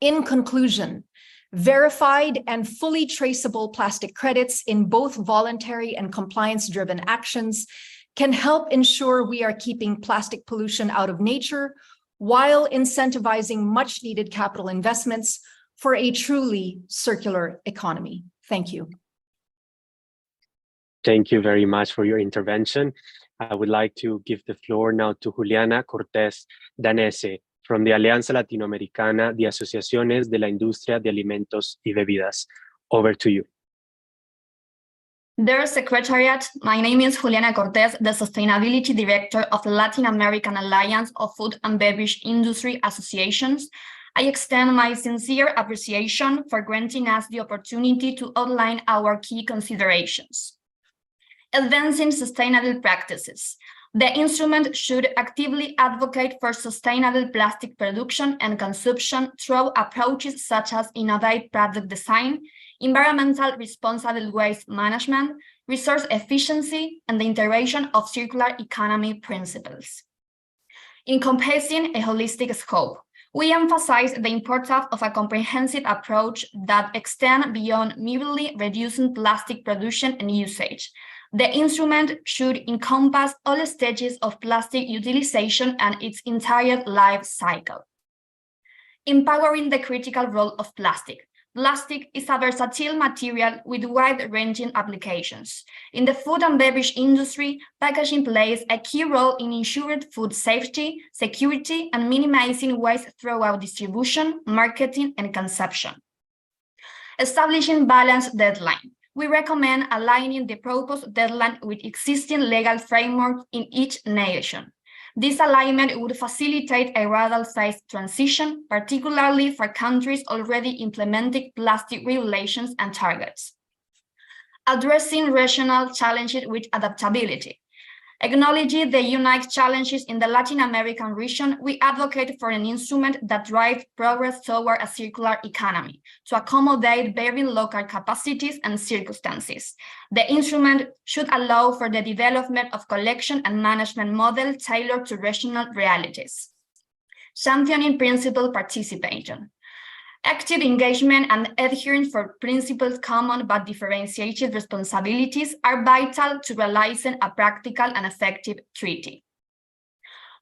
In conclusion, verified and fully traceable plastic credits in both voluntary and compliance-driven actions can help ensure we are keeping plastic pollution out of nature while incentivizing much-needed capital investments for a truly circular economy. Thank you. Thank you very much for your intervention. I would like to give the floor now to Juliana Cortés Danese from the Alianza Latinoamericana de Asociaciones de la Industria de Alimentos y Bebidas. Over to you. Dear Secretariat, my name is Juliana Cortés, the Sustainability Director of the Latin American Alliance of Food and Beverage Industry Associations. I extend my sincere appreciation for granting us the opportunity to outline our key considerations. Advancing sustainable practices. The instrument should actively advocate for sustainable plastic production and consumption through approaches such as innovative product design, environmental responsible waste management, resource efficiency, and the integration of circular economy principles. Encompassing a holistic scope, we emphasize the importance of a comprehensive approach that extends beyond merely reducing plastic production and usage. The instrument should encompass all stages of plastic utilization and its entire life cycle. Empowering the critical role of plastic. Plastic is a versatile material with wide-ranging applications. In the food and beverage industry, packaging plays a key role in ensuring food safety, security, and minimizing waste throughout distribution, marketing, and consumption. Establishing balanced deadline. We recommend aligning the proposed deadline with existing legal framework in each nation. This alignment would facilitate a gradual phased transition, particularly for countries already implementing plastic regulations and targets. Addressing regional challenges with adaptability. Acknowledging the unique challenges in the Latin American region, we advocate for an instrument that drives progress toward a circular economy to accommodate varying local capacities and circumstances. The instrument should allow for the development of collection and management models tailored to regional realities. Championing principal participation. Active engagement and adherence for principles common but differentiated responsibilities are vital to realizing a practical and effective treaty.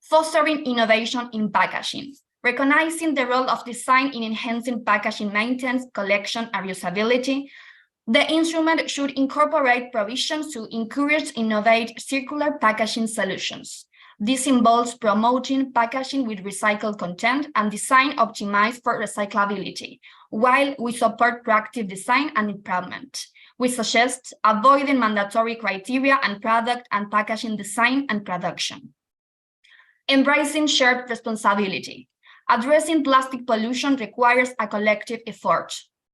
fostering innovation in packaging, recognizing the role of design in enhancing packaging maintenance, collection, and reusability. The instrument should incorporate provisions to encourage innovate circular packaging solutions. This involves promoting packaging with recycled content and design optimized for recyclability, while we support proactive design and improvement. We suggest avoiding mandatory criteria and product and packaging design and production. Embracing shared responsibility. Addressing plastic pollution requires a collective effort.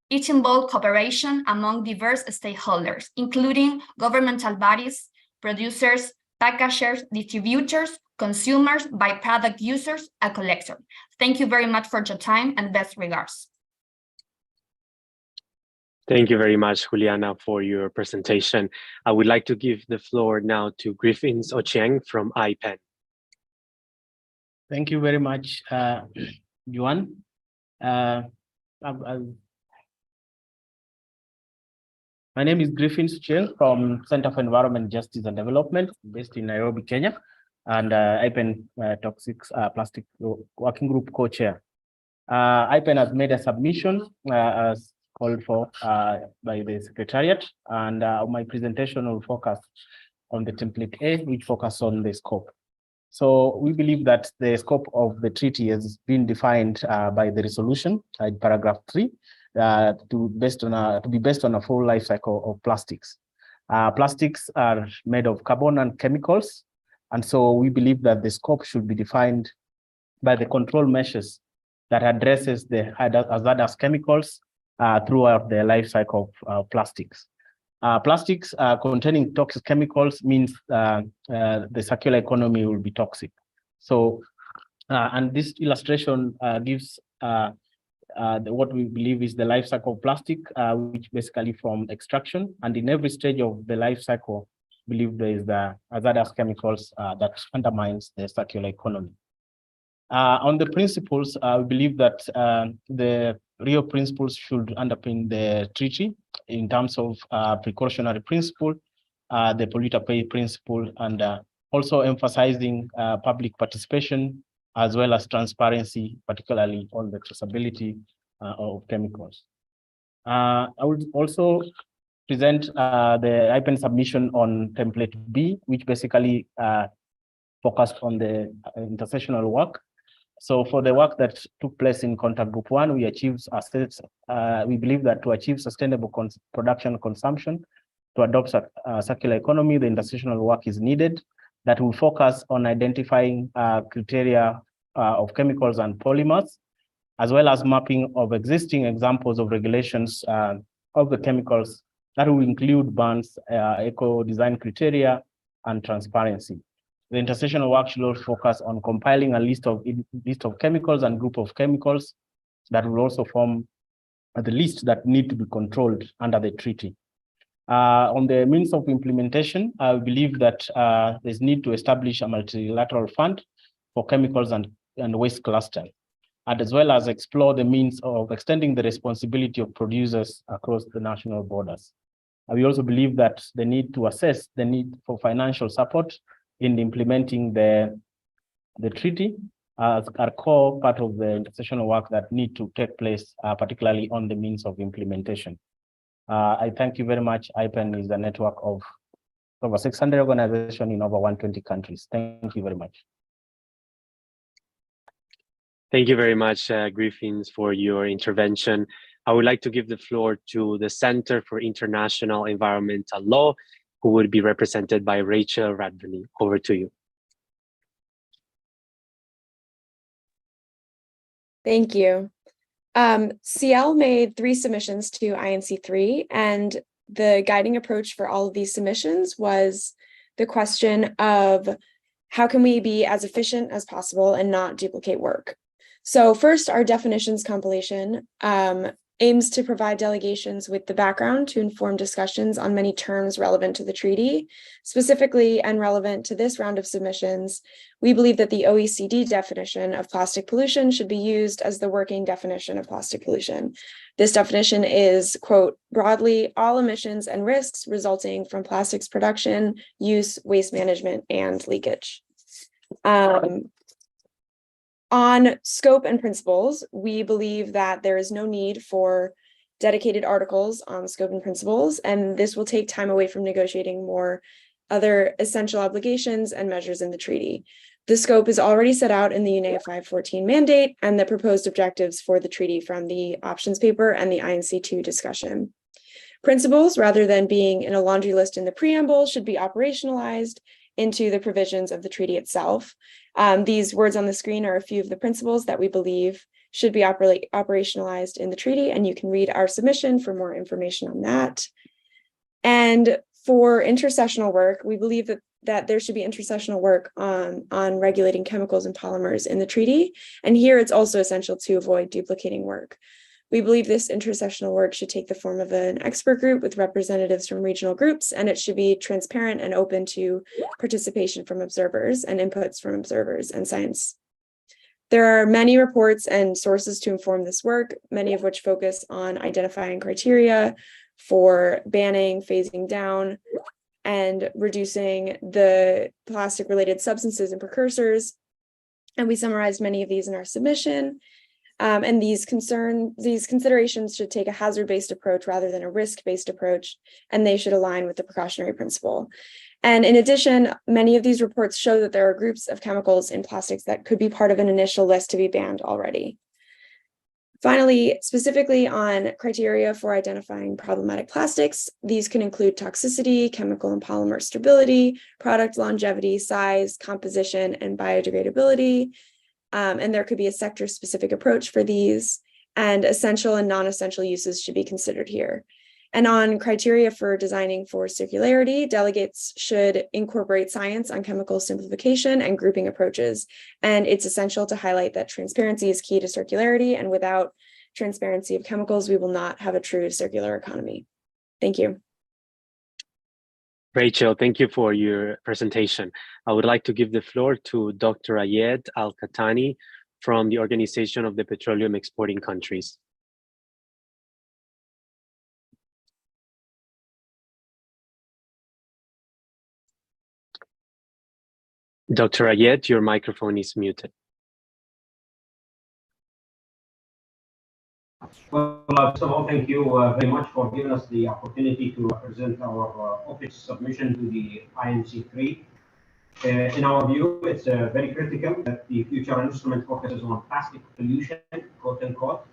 It involves cooperation among diverse stakeholders, including governmental bodies, producers, packagers, distributors, consumers, byproduct users, and collectors. Thank you very much for your time and best regards. Thank you very much, Juliana, for your presentation. I would like to give the floor now to Griffins Ochieng from IPEN. Thank you very much, Juan. My name is Griffins Ochieng from Center for Environment, Justice and Development, based in Nairobi, Kenya, and IPEN Toxic Plastic Working Group co-chair. IPEN has made a submission as called for by the Secretariat, and my presentation will focus on the template A, which focuses on the scope. So we believe that the scope of the treaty has been defined by the resolution in paragraph 3 to be based on a full life cycle of plastics. Plastics are made of carbon and chemicals, and so we believe that the scope should be defined by the control measures that addresses the hazardous chemicals throughout the life cycle of plastics. Plastics containing toxic chemicals means the circular economy will be toxic. So, and this illustration gives what we believe is the life cycle of plastic, which basically from extraction, and in every stage of the life cycle, we believe there is the hazardous chemicals that undermines the circular economy. On the principles, we believe that the real principles should underpin the treaty in terms of precautionary principle, the polluter pays principle, and also emphasizing public participation as well as transparency, particularly on the traceability of chemicals. I would also present the IPEN submission on template B, which basically focused on the intersessional work. So for the work that took place in contact group 1, we achieved we believe that to achieve sustainable production and consumption, to adopt a circular economy, the intersessional work is needed that will focus on identifying criteria of chemicals and polymers, as well as mapping of existing examples of regulations of the chemicals that will include bans, eco-design criteria, and transparency. The intersessional work should also focus on compiling a list of chemicals and group of chemicals that will also form the list that need to be controlled under the treaty. On the means of implementation, I believe that there's need to establish a multilateral fund for chemicals and waste cluster, and as well as explore the means of extending the responsibility of producers across the national borders. We also believe that the need to assess the need for financial support in implementing the treaty as a core part of the intersessional work that need to take place, particularly on the means of implementation. I thank you very much. IPEN is a network of over 600 organizations in over 120 countries. Thank you very much. Thank you very much, Griffins, for your intervention. I would like to give the floor to the Center for International Environmental Law, who would be represented by Rachel Radvany. Over to you. Thank you. CL made 3 submissions to INC3, and the guiding approach for all of these submissions was the question of how can we be as efficient as possible and not duplicate work. So first, our definitions compilation aims to provide delegations with the background to inform discussions on many terms relevant to the treaty. Specifically and relevant to this round of submissions, we believe that the OECD definition of plastic pollution should be used as the working definition of plastic pollution. This definition is, quote, broadly, all emissions and risks resulting from plastics production, use, waste management, and leakage. On scope and principles, we believe that there is no need for dedicated articles on scope and principles, and this will take time away from negotiating more other essential obligations and measures in the treaty. The scope is already set out in the UNEA 514 mandate and the proposed objectives for the treaty from the options paper and the INC2 discussion. Principles, rather than being in a laundry list in the preamble, should be operationalized into the provisions of the treaty itself. These words on the screen are a few of the principles that we believe should be operationalized in the treaty, and you can read our submission for more information on that. And for intersessional work, we believe that there should be intersessional work on regulating chemicals and polymers in the treaty. And here it's also essential to avoid duplicating work. We believe this intersessional work should take the form of an expert group with representatives from regional groups, and it should be transparent and open to participation from observers and inputs from observers and science. There are many reports and sources to inform this work, many of which focus on identifying criteria for banning, phasing down, and reducing the plastic-related substances and precursors. And we summarized many of these in our submission. And these considerations should take a hazard-based approach rather than a risk-based approach, and they should align with the precautionary principle. And in addition, many of these reports show that there are groups of chemicals in plastics that could be part of an initial list to be banned already. Finally, specifically on criteria for identifying problematic plastics, these can include toxicity, chemical and polymer stability, product longevity, size, composition, and biodegradability. And there could be a sector-specific approach for these, and essential and non-essential uses should be considered here. And on criteria for designing for circularity, delegates should incorporate science on chemical simplification and grouping approaches. And it's essential to highlight that transparency is key to circularity, and without transparency of chemicals, we will not have a true circular economy. Thank you. Rachel, thank you for your presentation. I would like to give the floor to Dr. Ayed Al-Katani from the Organization of the Petroleum Exporting Countries. Dr. Ayed, your microphone is muted. Well, first of all, thank you very much for giving us the opportunity to present our office submission to the INC3. In our view, it's very critical that the future instrument focuses on plastic pollution, quote unquote,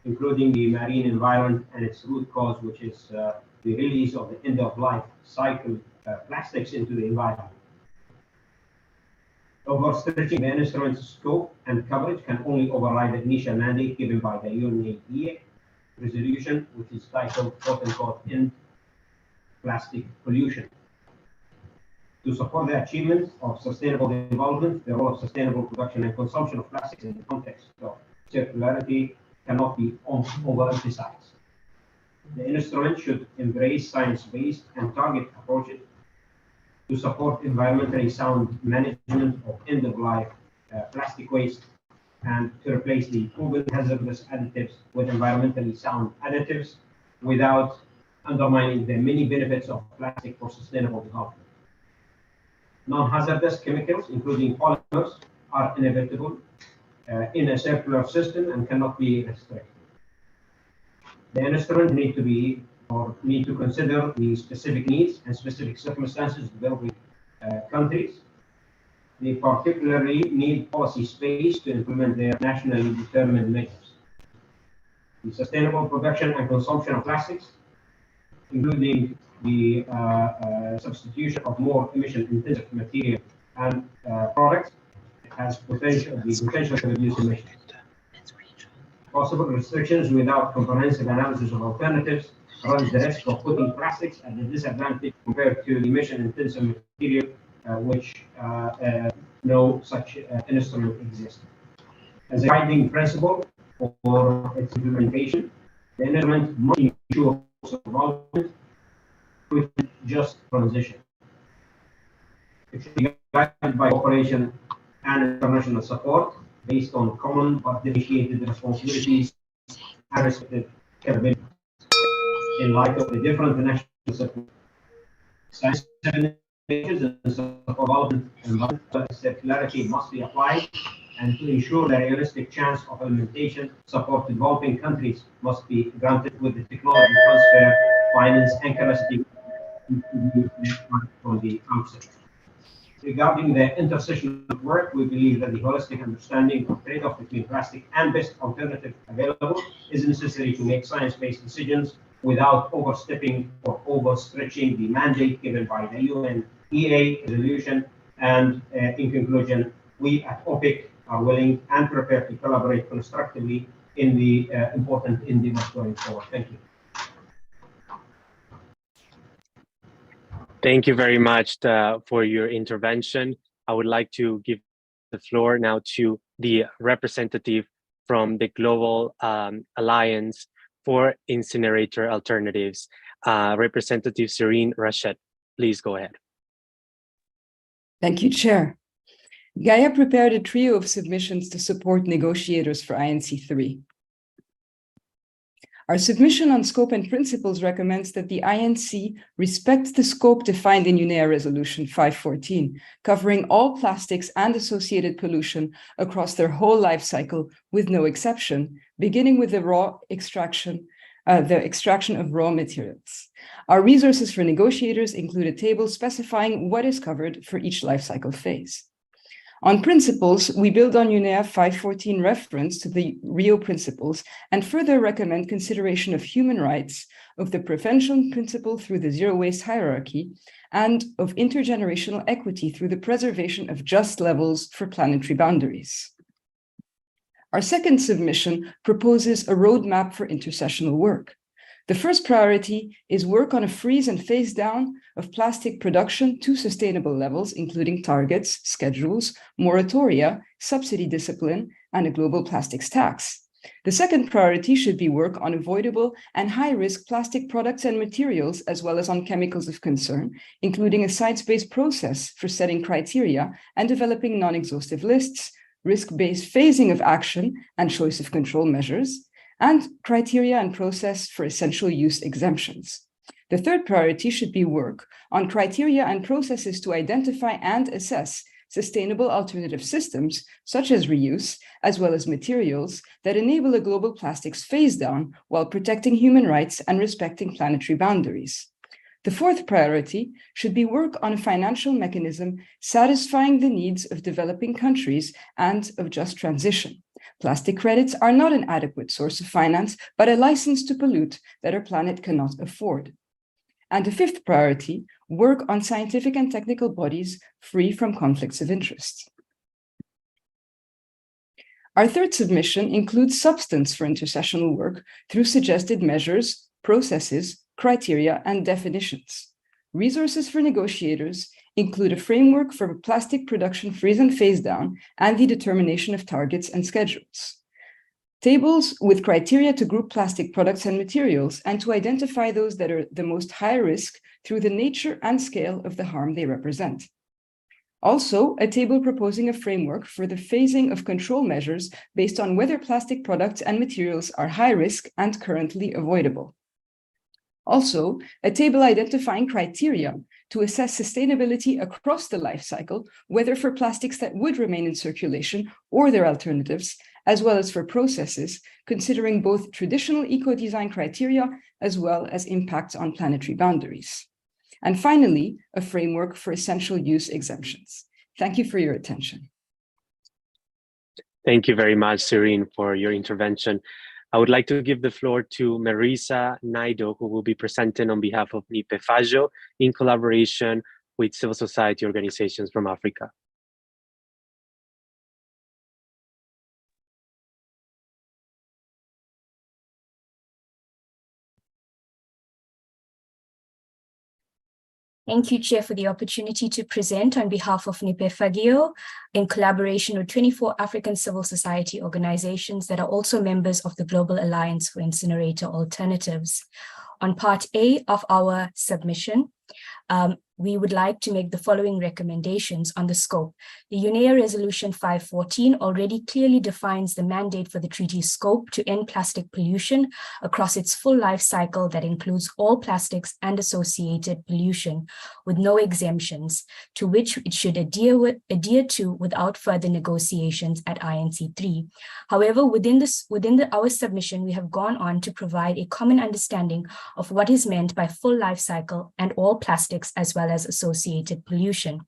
including the marine environment and its root cause, which is the release of the end-of-life cycle plastics into the environment. Overstretching the instrument's scope and coverage can only override the initial mandate given by the UNEA resolution, which is titled, quote unquote, End Plastic Pollution. To support the achievement of sustainable development, the role of sustainable production and consumption of plastics in the context of circularity cannot be overemphasized. The instrument should embrace science-based and target approaches to support environmentally sound management of end-of-life plastic waste, and to replace the proven hazardous additives with environmentally sound additives without undermining the many benefits of plastic for sustainable development. Non-hazardous chemicals, including polymers, are inevitable in a circular system and cannot be restricted. The instrument need to consider the specific needs and specific circumstances of developing countries. They particularly need policy space to implement their nationally determined measures. The sustainable production and consumption of plastics, including the substitution of more emission-intensive material and products, has the potential to reduce emissions. Possible restrictions without comprehensive analysis of alternatives runs the risk of putting plastics at a disadvantage compared to the emission-intensive material, which no such instrument exists. As a guiding principle for its implementation, the instrument must ensure involvement with just transition. It should be guided by cooperation and international support based on common but differentiated responsibilities and respective capabilities. In light of the different national science measures and support development, circularity must be applied and to ensure the realistic chance of implementation, support developing countries must be granted with the technology transfer, finance, and capacity from the outset. Regarding the intersessional work, we believe that the holistic understanding of trade-off between plastic and best alternative available is necessary to make science-based decisions without overstepping or overstretching the mandate given by the UNEA resolution. And in conclusion, we at OPIC are willing and prepared to collaborate constructively in the important endeavors going forward. Thank you. Thank you very much for your intervention. I would like to give the floor now to the representative from the Global Alliance for Incinerator Alternatives, Representative Serene Rashid. Please go ahead. Thank you, Chair. Gaia prepared a trio of submissions to support negotiators for INC3. Our submission on scope and principles recommends that the INC respect the scope defined in UNEA Resolution 514, covering all plastics and associated pollution across their whole life cycle with no exception, beginning with the extraction of raw materials. Our resources for negotiators include a table specifying what is covered for each life cycle phase. On principles, we build on UNEA 514 reference to the Rio principles and further recommend consideration of human rights, of the prevention principle through the zero waste hierarchy, and of intergenerational equity through the preservation of just levels for planetary boundaries. Our second submission proposes a roadmap for intersessional work. The first priority is work on a freeze and phase down of plastic production to sustainable levels, including targets, schedules, moratoria, subsidy discipline, and a global plastics tax. The second priority should be work on avoidable and high-risk plastic products and materials, as well as on chemicals of concern, including a science-based process for setting criteria and developing non-exhaustive lists, risk-based phasing of action and choice of control measures, and criteria and process for essential use exemptions. The third priority should be work on criteria and processes to identify and assess sustainable alternative systems, such as reuse, as well as materials that enable a global plastics phase down while protecting human rights and respecting planetary boundaries. The fourth priority should be work on a financial mechanism satisfying the needs of developing countries and of just transition. Plastic credits are not an adequate source of finance, but a license to pollute that our planet cannot afford. And the fifth priority, work on scientific and technical bodies free from conflicts of interest. Our third submission includes substance for intersessional work through suggested measures, processes, criteria, and definitions. Resources for negotiators include a framework for plastic production freeze and phase down and the determination of targets and schedules. Tables with criteria to group plastic products and materials and to identify those that are the most high risk through the nature and scale of the harm they represent. Also, a table proposing a framework for the phasing of control measures based on whether plastic products and materials are high risk and currently avoidable. Also, a table identifying criteria to assess sustainability across the life cycle, whether for plastics that would remain in circulation or their alternatives, as well as for processes, considering both traditional eco-design criteria as well as impacts on planetary boundaries. And finally, a framework for essential use exemptions. Thank you for your attention. Thank you very much, Serene, for your intervention. I would like to give the floor to Marisa Naido, who will be presenting on behalf of NIPE FAJO in collaboration with civil society organizations from Africa. Thank you, Chair, for the opportunity to present on behalf of NIPE FAJO in collaboration with 24 African civil society organizations that are also members of the Global Alliance for Incinerator Alternatives. On Part A of our submission, we would like to make the following recommendations on the scope. The UNEA Resolution 514 already clearly defines the mandate for the treaty's scope to end plastic pollution across its full life cycle that includes all plastics and associated pollution, with no exemptions, to which it should adhere to without further negotiations at INC 3. However, within our submission, we have gone on to provide a common understanding of what is meant by full life cycle and all plastics as well as associated pollution.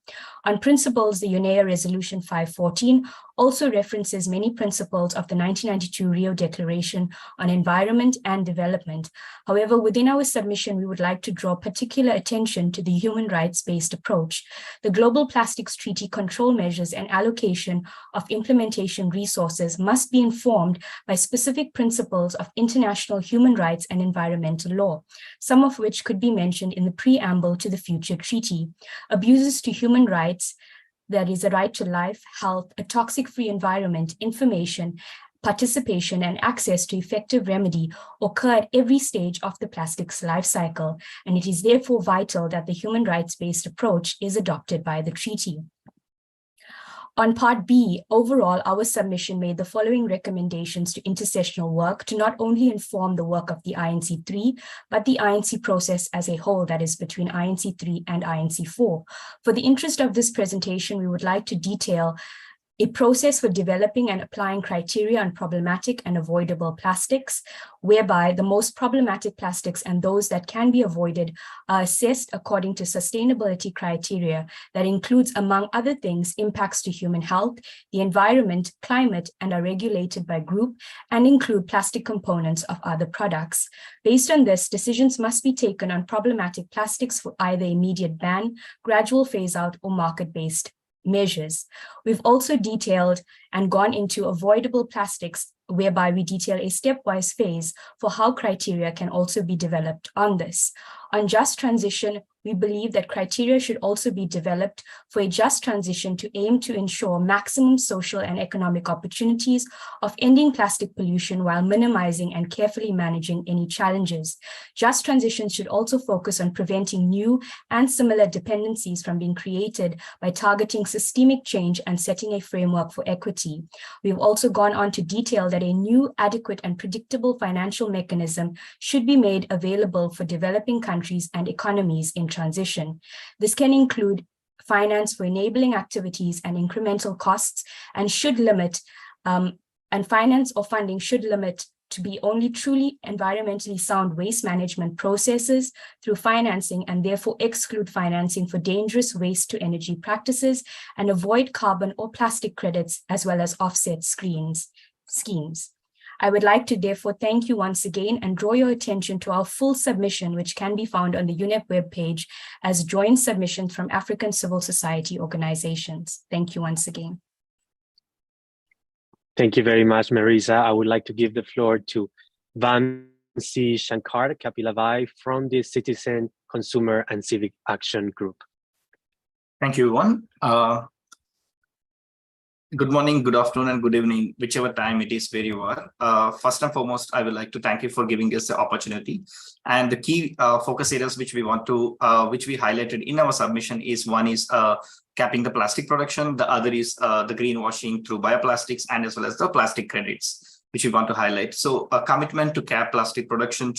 On principles, the UNEA Resolution 514 also references many principles of the 1992 Rio Declaration on Environment and Development. However, within our submission, we would like to draw particular attention to the human rights-based approach. The Global Plastics Treaty control measures and allocation of implementation resources must be informed by specific principles of international human rights and environmental law, some of which could be mentioned in the preamble to the future treaty. Abuses to human rights, that is a right to life, health, a toxic-free environment, information, participation, and access to effective remedy occur at every stage of the plastics life cycle, and it is therefore vital that the human rights-based approach is adopted by the treaty. On Part B, overall, our submission made the following recommendations to intersessional work to not only inform the work of the INC 3, but the INC process as a whole, that is between INC 3 and INC 4. For the interest of this presentation, we would like to detail a process for developing and applying criteria on problematic and avoidable plastics, whereby the most problematic plastics and those that can be avoided are assessed according to sustainability criteria that includes, among other things, impacts to human health, the environment, climate, and are regulated by group and include plastic components of other products. Based on this, decisions must be taken on problematic plastics for either immediate ban, gradual phase out, or market-based measures. We've also detailed and gone into avoidable plastics, whereby we detail a stepwise phase for how criteria can also be developed on this. On just transition, we believe that criteria should also be developed for a just transition to aim to ensure maximum social and economic opportunities of ending plastic pollution while minimizing and carefully managing any challenges. Just transition should also focus on preventing new and similar dependencies from being created by targeting systemic change and setting a framework for equity. We've also gone on to detail that a new, adequate, and predictable financial mechanism should be made available for developing countries and economies in transition. This can include finance for enabling activities and incremental costs, and should limit, and finance or funding should limit to be only truly environmentally sound waste management processes through financing, and therefore exclude financing for dangerous waste to energy practices and avoid carbon or plastic credits, as well as offset schemes. I would like to therefore thank you once again and draw your attention to our full submission, which can be found on the UNEP webpage as joint submissions from African civil society organizations. Thank you once again. Thank you very much, Marisa. I would like to give the floor to Vansi Shankar Kapilavai from the Citizen, Consumer and Civic Action Group. Thank you, everyone. Good morning, good afternoon, and good evening, whichever time it is where you are. First and foremost, I would like to thank you for giving us the opportunity. And the key focus areas which we want to, which we highlighted in our submission is, one is capping the plastic production. The other is the greenwashing through bioplastics, and as well as the plastic credits, which we want to highlight. So a commitment to cap plastic production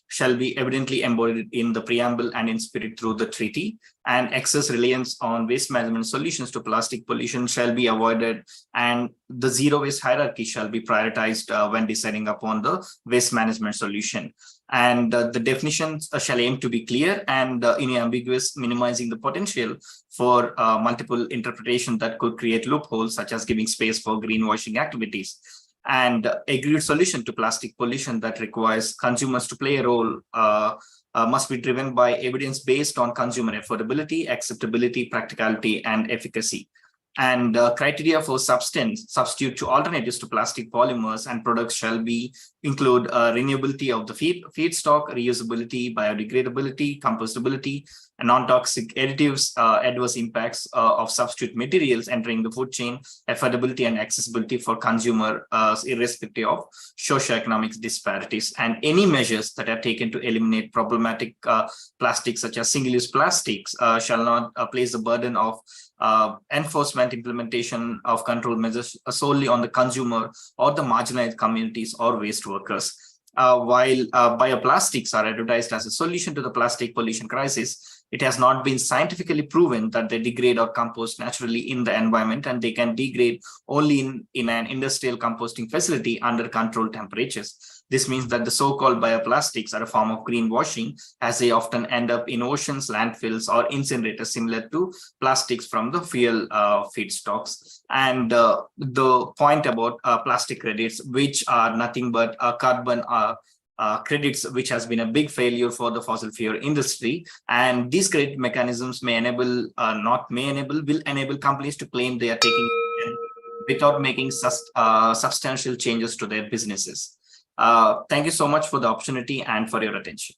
shall be evidently embodied in the preamble and in spirit through the treaty, and excess reliance on waste management solutions to plastic pollution shall be avoided, and the zero waste hierarchy shall be prioritized when deciding upon the waste management solution. And the definitions shall aim to be clear and unambiguous, minimizing the potential for multiple interpretation that could create loopholes, such as giving space for greenwashing activities. And agreed solution to plastic pollution that requires consumers to play a role must be driven by evidence based on consumer affordability, acceptability, practicality, and efficacy. And criteria for substitute to alternatives to plastic polymers and products shall include renewability of the feedstock, reusability, biodegradability, compostability, non-toxic additives, adverse impacts of substitute materials entering the food chain, affordability and accessibility for consumer, irrespective of socioeconomic disparities, and any measures that are taken to eliminate problematic plastics such as single-use plastics shall not place the burden of enforcement implementation of control measures solely on the consumer or the marginalized communities or waste workers. While bioplastics are advertised as a solution to the plastic pollution crisis, it has not been scientifically proven that they degrade or compose naturally in the environment, and they can degrade only in an industrial composting facility under controlled temperatures. This means that the so-called bioplastics are a form of greenwashing, as they often end up in oceans, landfills, or incinerators, similar to plastics from the fuel feedstocks. And the point about plastic credits, which are nothing but carbon credits, which has been a big failure for the fossil fuel industry. And these credit mechanisms may enable, will enable companies to claim they are taking without making substantial changes to their businesses. Thank you so much for the opportunity and for your attention.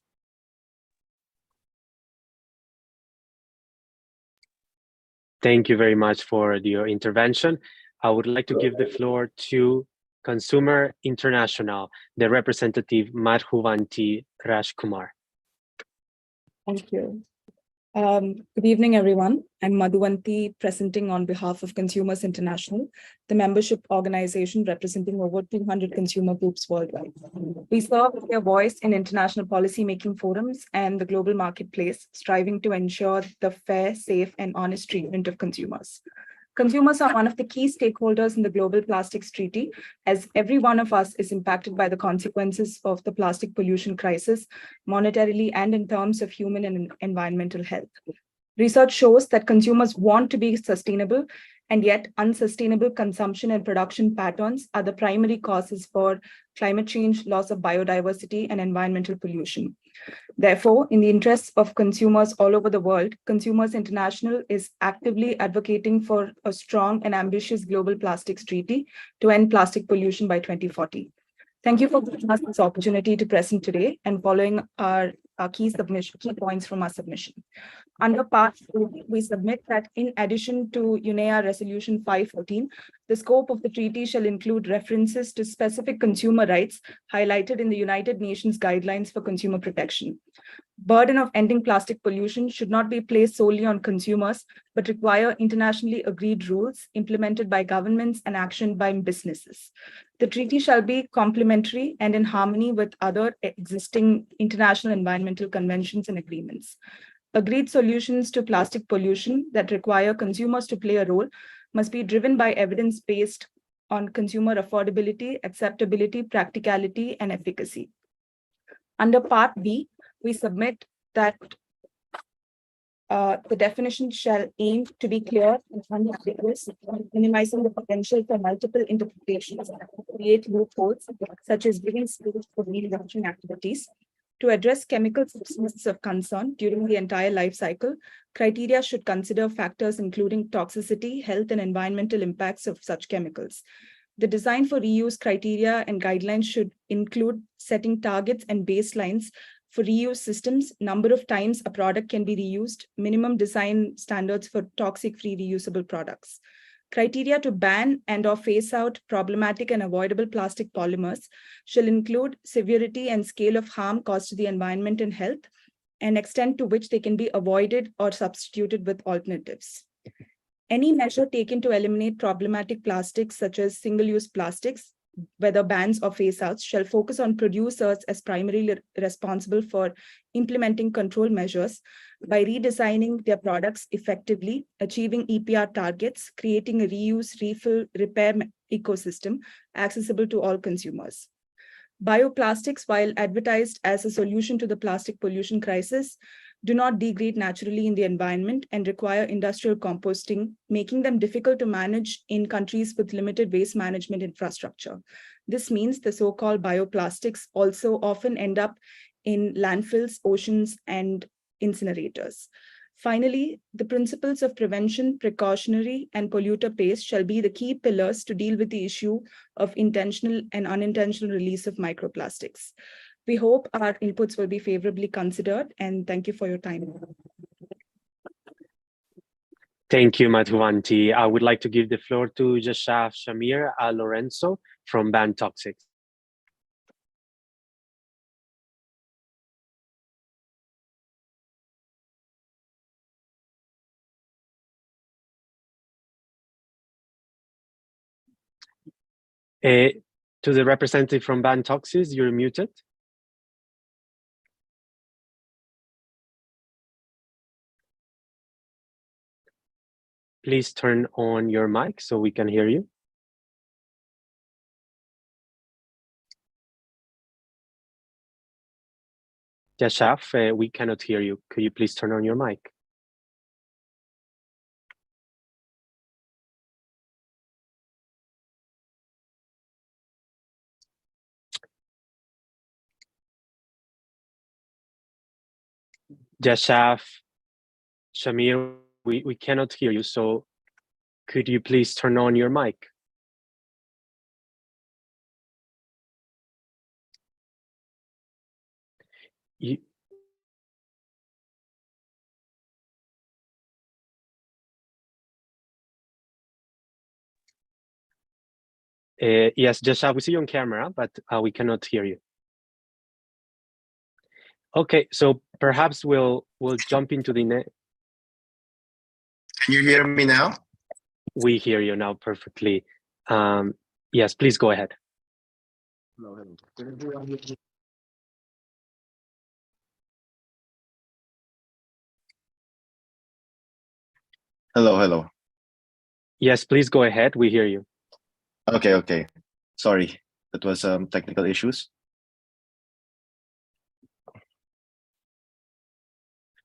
Thank you very much for your intervention. I would like to give the floor to Consumer International, the representative Madhuvanti Rajkumar. Thank you. Good evening, everyone. I'm Madhuvanti, presenting on behalf of Consumers International, the membership organization representing over 200 consumer groups worldwide. We serve as their voice in international policy-making forums and the global marketplace, striving to ensure the fair, safe, and honest treatment of consumers. Consumers are one of the key stakeholders in the Global Plastics Treaty, as every one of us is impacted by the consequences of the plastic pollution crisis, monetarily and in terms of human and environmental health. Research shows that consumers want to be sustainable, and yet unsustainable consumption and production patterns are the primary causes for climate change, loss of biodiversity, and environmental pollution. Therefore, in the interests of consumers all over the world, Consumers International is actively advocating for a strong and ambitious global plastics treaty to end plastic pollution by 2040. Thank you for giving us this opportunity to present today and following our key points from our submission. Under Part 4, we submit that in addition to UNEA Resolution 514, the scope of the treaty shall include references to specific consumer rights highlighted in the United Nations Guidelines for Consumer Protection. Burden of ending plastic pollution should not be placed solely on consumers, but require internationally agreed rules implemented by governments and action by businesses. The treaty shall be complementary and in harmony with other existing international environmental conventions and agreements. Agreed solutions to plastic pollution that require consumers to play a role must be driven by evidence based on consumer affordability, acceptability, practicality, and efficacy. Under Part B, we submit that the definition shall aim to be clear and unambiguous, minimizing the potential for multiple interpretations and create loopholes, such as giving space for reduction activities. To address chemical substances of concern during the entire life cycle, criteria should consider factors including toxicity, health, and environmental impacts of such chemicals. The design for reuse criteria and guidelines should include setting targets and baselines for reuse systems, number of times a product can be reused, minimum design standards for toxic-free reusable products. Criteria to ban and/or phase out problematic and avoidable plastic polymers shall include severity and scale of harm caused to the environment and health, and extent to which they can be avoided or substituted with alternatives. Any measure taken to eliminate problematic plastics, such as single-use plastics, whether bans or phase-outs, shall focus on producers as primarily responsible for implementing control measures by redesigning their products effectively, achieving EPR targets, creating a reuse, refill, repair ecosystem accessible to all consumers. Bioplastics, while advertised as a solution to the plastic pollution crisis, do not degrade naturally in the environment and require industrial composting, making them difficult to manage in countries with limited waste management infrastructure. This means the so-called bioplastics also often end up in landfills, oceans, and incinerators. Finally, the principles of prevention, precautionary, and polluter pays shall be the key pillars to deal with the issue of intentional and unintentional release of microplastics. We hope our inputs will be favorably considered, and thank you for your time. Thank you, Madhuvanti. I would like to give the floor to Jashaf Shamir Lorenzo from Ban Toxics. To the representative from Ban Toxics, you're muted. Please turn on your mic so we can hear you. Jashaf, we cannot hear you. Could you please turn on your mic? Jashaf, Shamir, we cannot hear you, so could you please turn on your mic? Yes, Jashaf, we see you on camera, but we cannot hear you. Okay, so perhaps we'll jump into the next. Can you hear me now? We hear you now perfectly. Yes, please go ahead. Hello, hello. Yes, please go ahead. We hear you. Okay. Sorry, that was technical issues.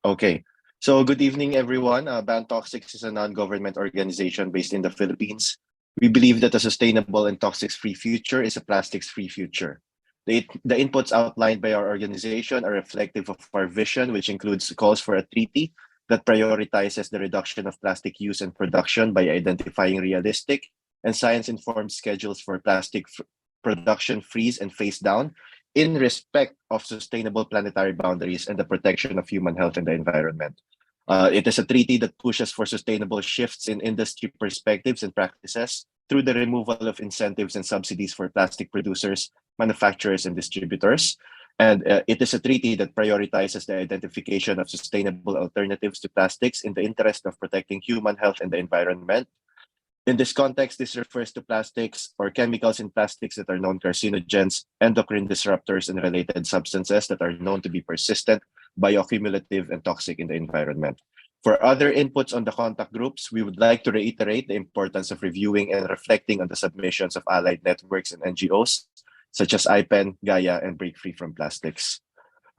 Okay, so good evening, everyone. Ban Toxics is a non-government organization based in the Philippines. We believe that a sustainable and toxics-free future is a plastics-free future. The inputs outlined by our organization are reflective of our vision, which includes calls for a treaty that prioritizes the reduction of plastic use and production by identifying realistic and science-informed schedules for plastic production, freeze, and phase down in respect of sustainable planetary boundaries and the protection of human health and the environment. It is a treaty that pushes for sustainable shifts in industry perspectives and practices through the removal of incentives and subsidies for plastic producers, manufacturers, and distributors. And it is a treaty that prioritizes the identification of sustainable alternatives to plastics in the interest of protecting human health and the environment. In this context, this refers to plastics or chemicals in plastics that are known carcinogens, endocrine disruptors, and related substances that are known to be persistent, bioaccumulative, and toxic in the environment. For other inputs on the contact groups, we would like to reiterate the importance of reviewing and reflecting on the submissions of allied networks and NGOs, such as IPEN, Gaia, and Break Free from Plastics.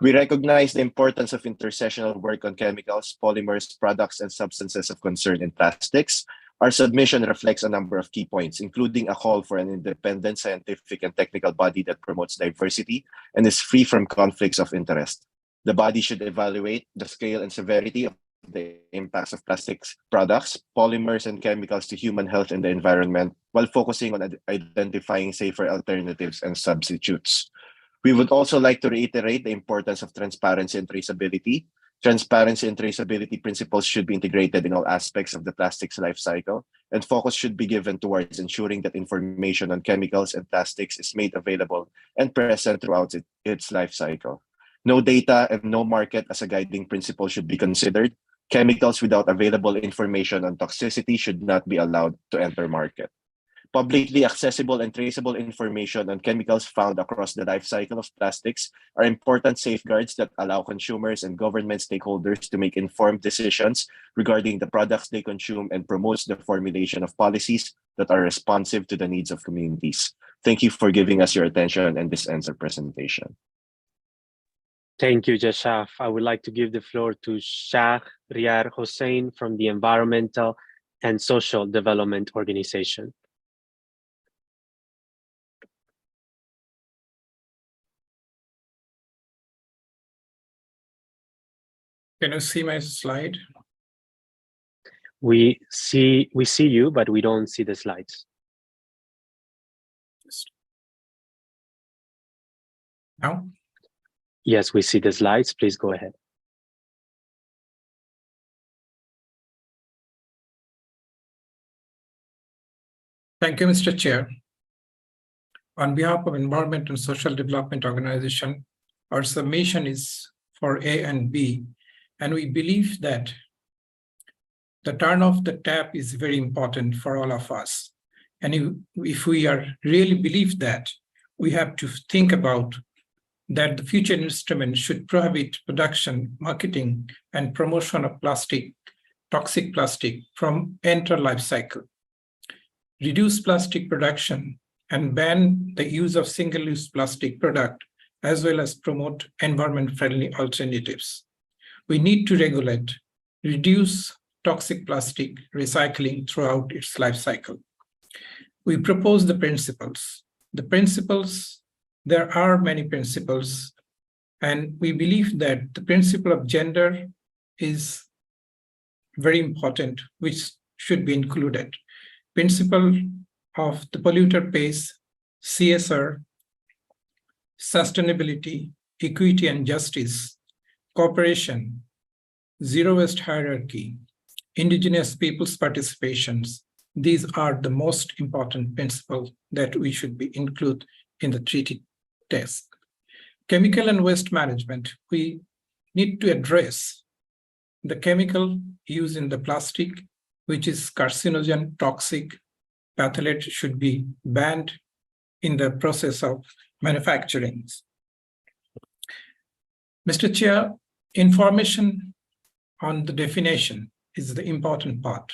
We recognize the importance of intersessional work on chemicals, polymers, products, and substances of concern in plastics. Our submission reflects a number of key points, including a call for an independent scientific and technical body that promotes diversity and is free from conflicts of interest. The body should evaluate the scale and severity of the impacts of plastics products, polymers, and chemicals to human health and the environment, while focusing on identifying safer alternatives and substitutes. We would also like to reiterate the importance of transparency and traceability. Transparency and traceability principles should be integrated in all aspects of the plastics life cycle, and focus should be given towards ensuring that information on chemicals and plastics is made available and present throughout its life cycle. No data and no market as a guiding principle should be considered. Chemicals without available information on toxicity should not be allowed to enter market. Publicly accessible and traceable information on chemicals found across the life cycle of plastics are important safeguards that allow consumers and government stakeholders to make informed decisions regarding the products they consume and promotes the formulation of policies that are responsive to the needs of communities. Thank you for giving us your attention, and this ends our presentation. Thank you, Jashaf. I would like to give the floor to Shahriar Hossain from the Environmental and Social Development Organization. Can you see my slide? We see you, but we don't see the slides. Now? Yes, we see the slides. Please go ahead. Thank you, Mr. Chair. On behalf of Environment and Social Development Organization, our submission is for A and B, and we believe that the turn off the tap is very important for all of us. And if we really believe that, we have to think about that the future instrument should prohibit production, marketing, and promotion of toxic plastic from entire life cycle, reduce plastic production, and ban the use of single-use plastic product, as well as promote environment-friendly alternatives. We need to regulate, reduce toxic plastic recycling throughout its life cycle. We propose the principles. The principles, there are many principles, and we believe that the principle of gender is very important, which should be included. Principle of the polluter pays, CSR, sustainability, equity and justice, cooperation, zero waste hierarchy, indigenous people's participations. These are the most important principles that we should be include in the treaty text. Chemical and waste management, we need to address the chemical used in the plastic, which is carcinogen, toxic, patholate, should be banned in the process of manufacturing. Mr. Chair, information on the definition is the important part.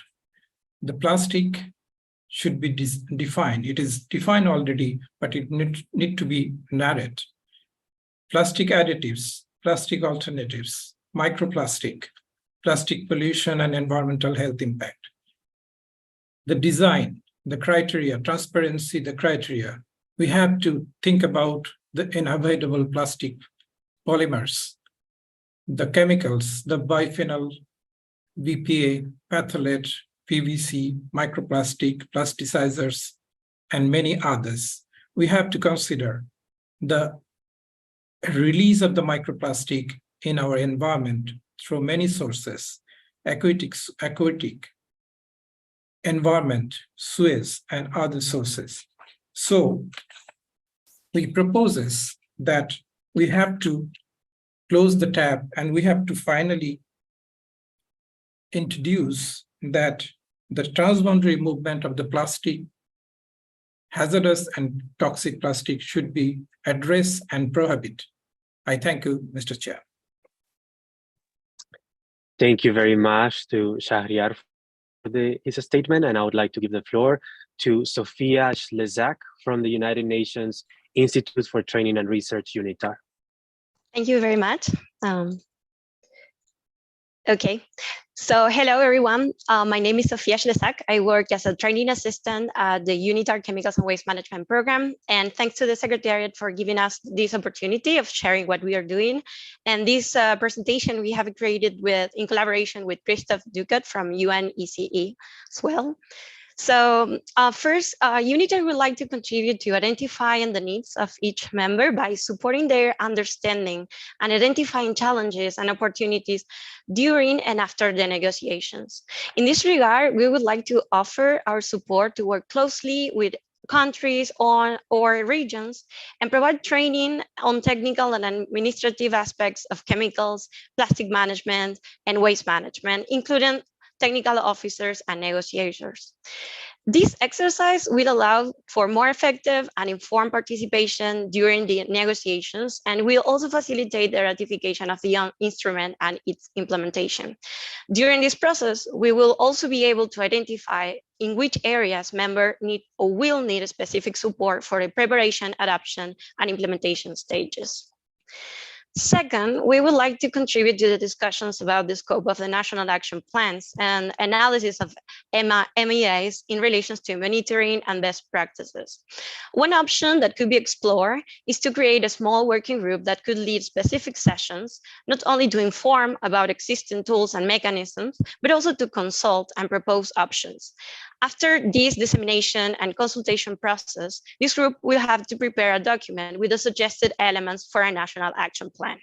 The plastic should be defined. It is defined already, but it need to be narrowed. Plastic additives, plastic alternatives, microplastic, plastic pollution and environmental health impact. The design, the criteria, transparency, the criteria. We have to think about the inevitable plastic polymers, the chemicals, the biphenyl, BPA, patholate, PVC, microplastic, plasticizers, and many others. We have to consider the release of the microplastic in our environment through many sources, aquatic, environment, sewage, and other sources. So we propose that we have to close the tap and we have to finally introduce that the transboundary movement of the plastic, hazardous and toxic plastic should be addressed and prohibited. I thank you, Mr. Chair. Thank you very much to Shahriar for his statement, and I would like to give the floor to Sofia Schlezak from the United Nations Institute for Training and Research, UNITAR. Thank you very much. Okay, so hello everyone. My name is Sofia Schlezak. I work as a training assistant at the UNITAR Chemicals and Waste Management Program. And thanks to the Secretariat for giving us this opportunity of sharing what we are doing. And this presentation we have created in collaboration with Christophe Ducat from UNECE as well. So first, UNITAR would like to contribute to identifying the needs of each member by supporting their understanding and identifying challenges and opportunities during and after the negotiations. In this regard, we would like to offer our support to work closely with countries or regions and provide training on technical and administrative aspects of chemicals, plastic management, and waste management, including technical officers and negotiators. This exercise will allow for more effective and informed participation during the negotiations and will also facilitate the ratification of the instrument and its implementation. During this process, we will also be able to identify in which areas members need or will need specific support for the preparation, adoption, and implementation stages. Second, we would like to contribute to the discussions about the scope of the national action plans and analysis of MEAs in relation to monitoring and best practices. One option that could be explored is to create a small working group that could lead specific sessions, not only to inform about existing tools and mechanisms, but also to consult and propose options. After this dissemination and consultation process, this group will have to prepare a document with the suggested elements for a national action plan.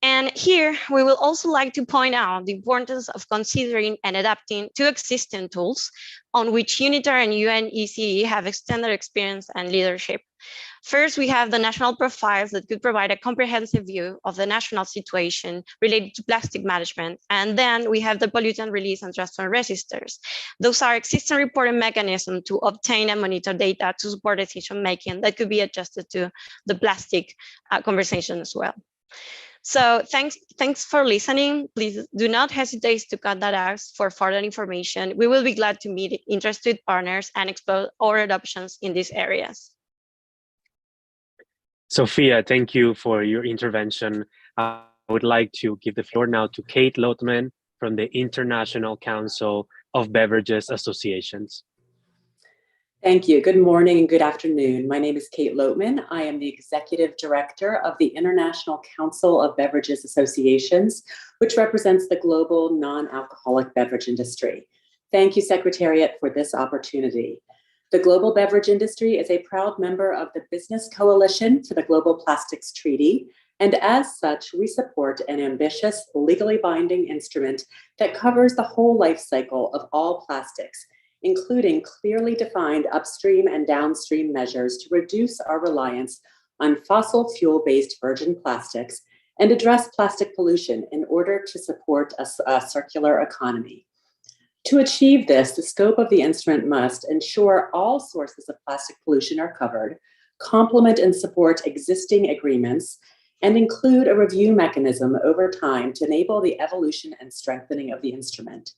And here, we will also like to point out the importance of considering and adapting to existing tools on which UNITAR and UNECE have extended experience and leadership. First, we have the national profiles that could provide a comprehensive view of the national situation related to plastic management. And then we have the pollutant release and transfer registers. Those are existing reporting mechanisms to obtain and monitor data to support decision-making that could be adjusted to the plastic conversation as well. So thanks for listening. Please do not hesitate to contact us for further information. We will be glad to meet interested partners and explore our adoptions in these areas. Sophia, thank you for your intervention. I would like to give the floor now to Kate Lotman from the International Council of Beverages Associations. Thank you. Good morning and good afternoon. My name is Kate Lotman. I am the Executive Director of the International Council of Beverages Associations, which represents the global non-alcoholic beverage industry. Thank you, Secretariat, for this opportunity. The global beverage industry is a proud member of the Business Coalition for the Global Plastics Treaty, and as such, we support an ambitious, legally binding instrument that covers the whole life cycle of all plastics, including clearly defined upstream and downstream measures to reduce our reliance on fossil fuel-based virgin plastics and address plastic pollution in order to support a circular economy. To achieve this, the scope of the instrument must ensure all sources of plastic pollution are covered, complement and support existing agreements, and include a review mechanism over time to enable the evolution and strengthening of the instrument.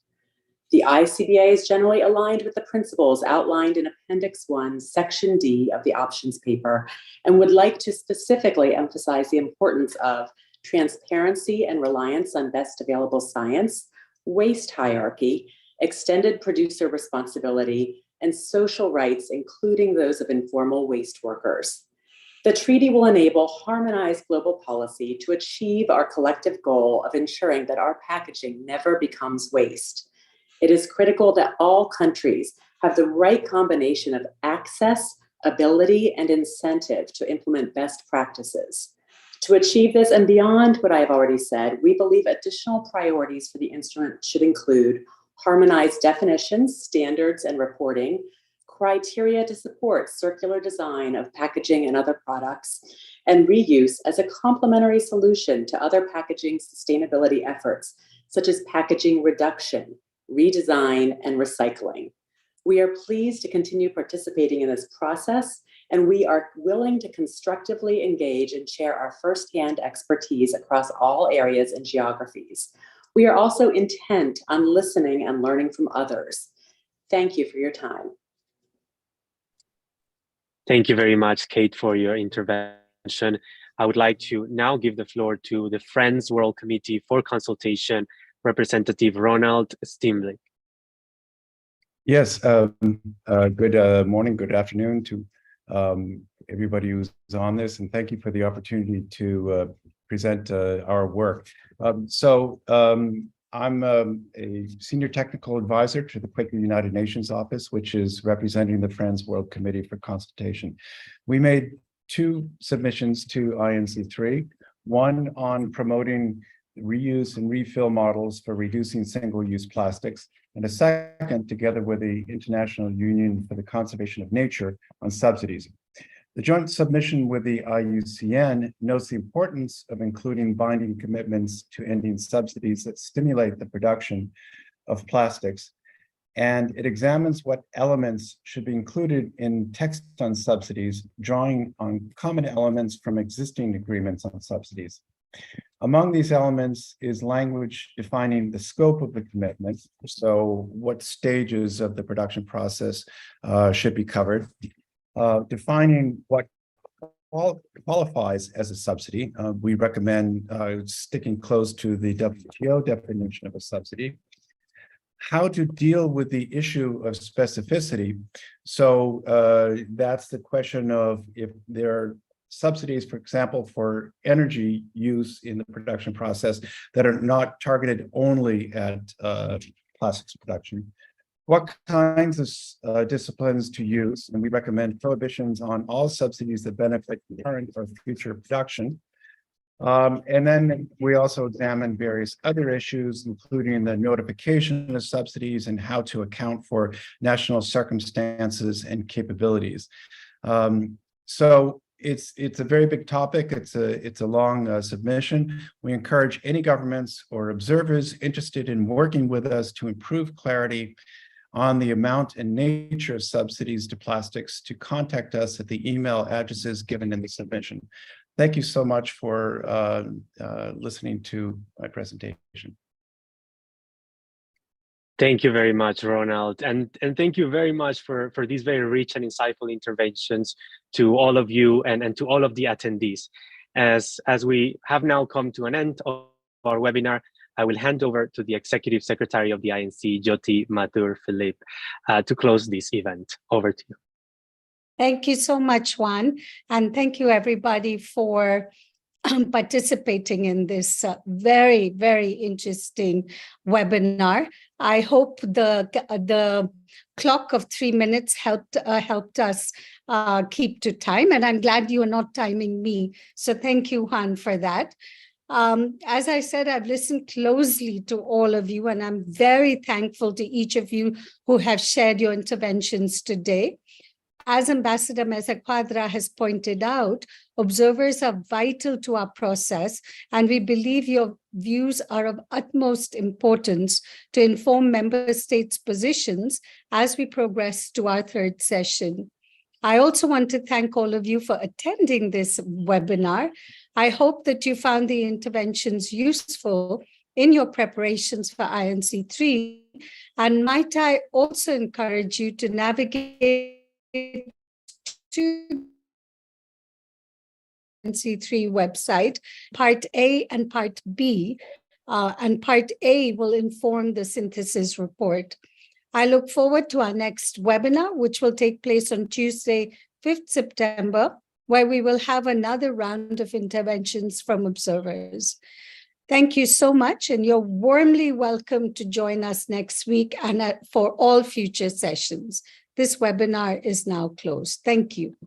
The ICBA is generally aligned with the principles outlined in Appendix 1, Section D of the options paper, and would like to specifically emphasize the importance of transparency and reliance on best available science, waste hierarchy, extended producer responsibility, and social rights, including those of informal waste workers. The treaty will enable harmonized global policy to achieve our collective goal of ensuring that our packaging never becomes waste. It is critical that all countries have the right combination of access, ability, and incentive to implement best practices. To achieve this and beyond what I have already said, we believe additional priorities for the instrument should include harmonized definitions, standards, and reporting, criteria to support circular design of packaging and other products, and reuse as a complementary solution to other packaging sustainability efforts, such as packaging reduction, redesign, and recycling. We are pleased to continue participating in this process, and we are willing to constructively engage and share our firsthand expertise across all areas and geographies. We are also intent on listening and learning from others. Thank you for your time. Thank you very much, Kate, for your intervention. I would like to now give the floor to the Friends World Committee for Consultation, Representative Ronald Stimlick. Yes, good morning, good afternoon to everybody who's on this, and thank you for the opportunity to present our work. I'm a senior technical advisor to the Quaker United Nations office, which is representing the Friends World Committee for Consultation. We made two submissions to INC3, one on promoting reuse and refill models for reducing single-use plastics, and a second together with the International Union for the Conservation of Nature on subsidies. The joint submission with the IUCN notes the importance of including binding commitments to ending subsidies that stimulate the production of plastics, and it examines what elements should be included in text on subsidies, drawing on common elements from existing agreements on subsidies. Among these elements is language defining the scope of the commitment, so what stages of the production process should be covered, defining what qualifies as a subsidy. We recommend sticking close to the WTO definition of a subsidy. How to deal with the issue of specificity. So that's the question of if there are subsidies, for example, for energy use in the production process that are not targeted only at plastics production. What kinds of disciplines to use? And we recommend prohibitions on all subsidies that benefit current or future production. And then we also examined various other issues, including the notification of subsidies and how to account for national circumstances and capabilities. So it's a very big topic. It's a long submission. We encourage any governments or observers interested in working with us to improve clarity on the amount and nature of subsidies to plastics to contact us at the email addresses given in the submission. Thank you so much for listening to my presentation. Thank you very much, Ronald. And thank you very much for these very rich and insightful interventions to all of you and to all of the attendees. As we have now come to an end of our webinar, I will hand over to the Executive Secretary of the INC, Jyoti Mathur Philip, to close this event. Over to you. Thank you so much, Juan. And thank you, everybody, for participating in this very, very interesting webinar. I hope the clock of 3 minutes helped us keep to time. And I'm glad you are not timing me. So thank you, Juan, for that. As I said, I've listened closely to all of you, and I'm very thankful to each of you who have shared your interventions today. As Ambassador Mesa Quadra has pointed out, observers are vital to our process, and we believe your views are of utmost importance to inform member states' positions as we progress to our third session. I also want to thank all of you for attending this webinar. I hope that you found the interventions useful in your preparations for INC3, and might I also encourage you to navigate to INC3 website, Part A and Part B, and Part A will inform the synthesis report. I look forward to our next webinar, which will take place on Tuesday, 5th September, where we will have another round of interventions from observers. Thank you so much, and you're warmly welcome to join us next week and for all future sessions. This webinar is now closed. Thank you.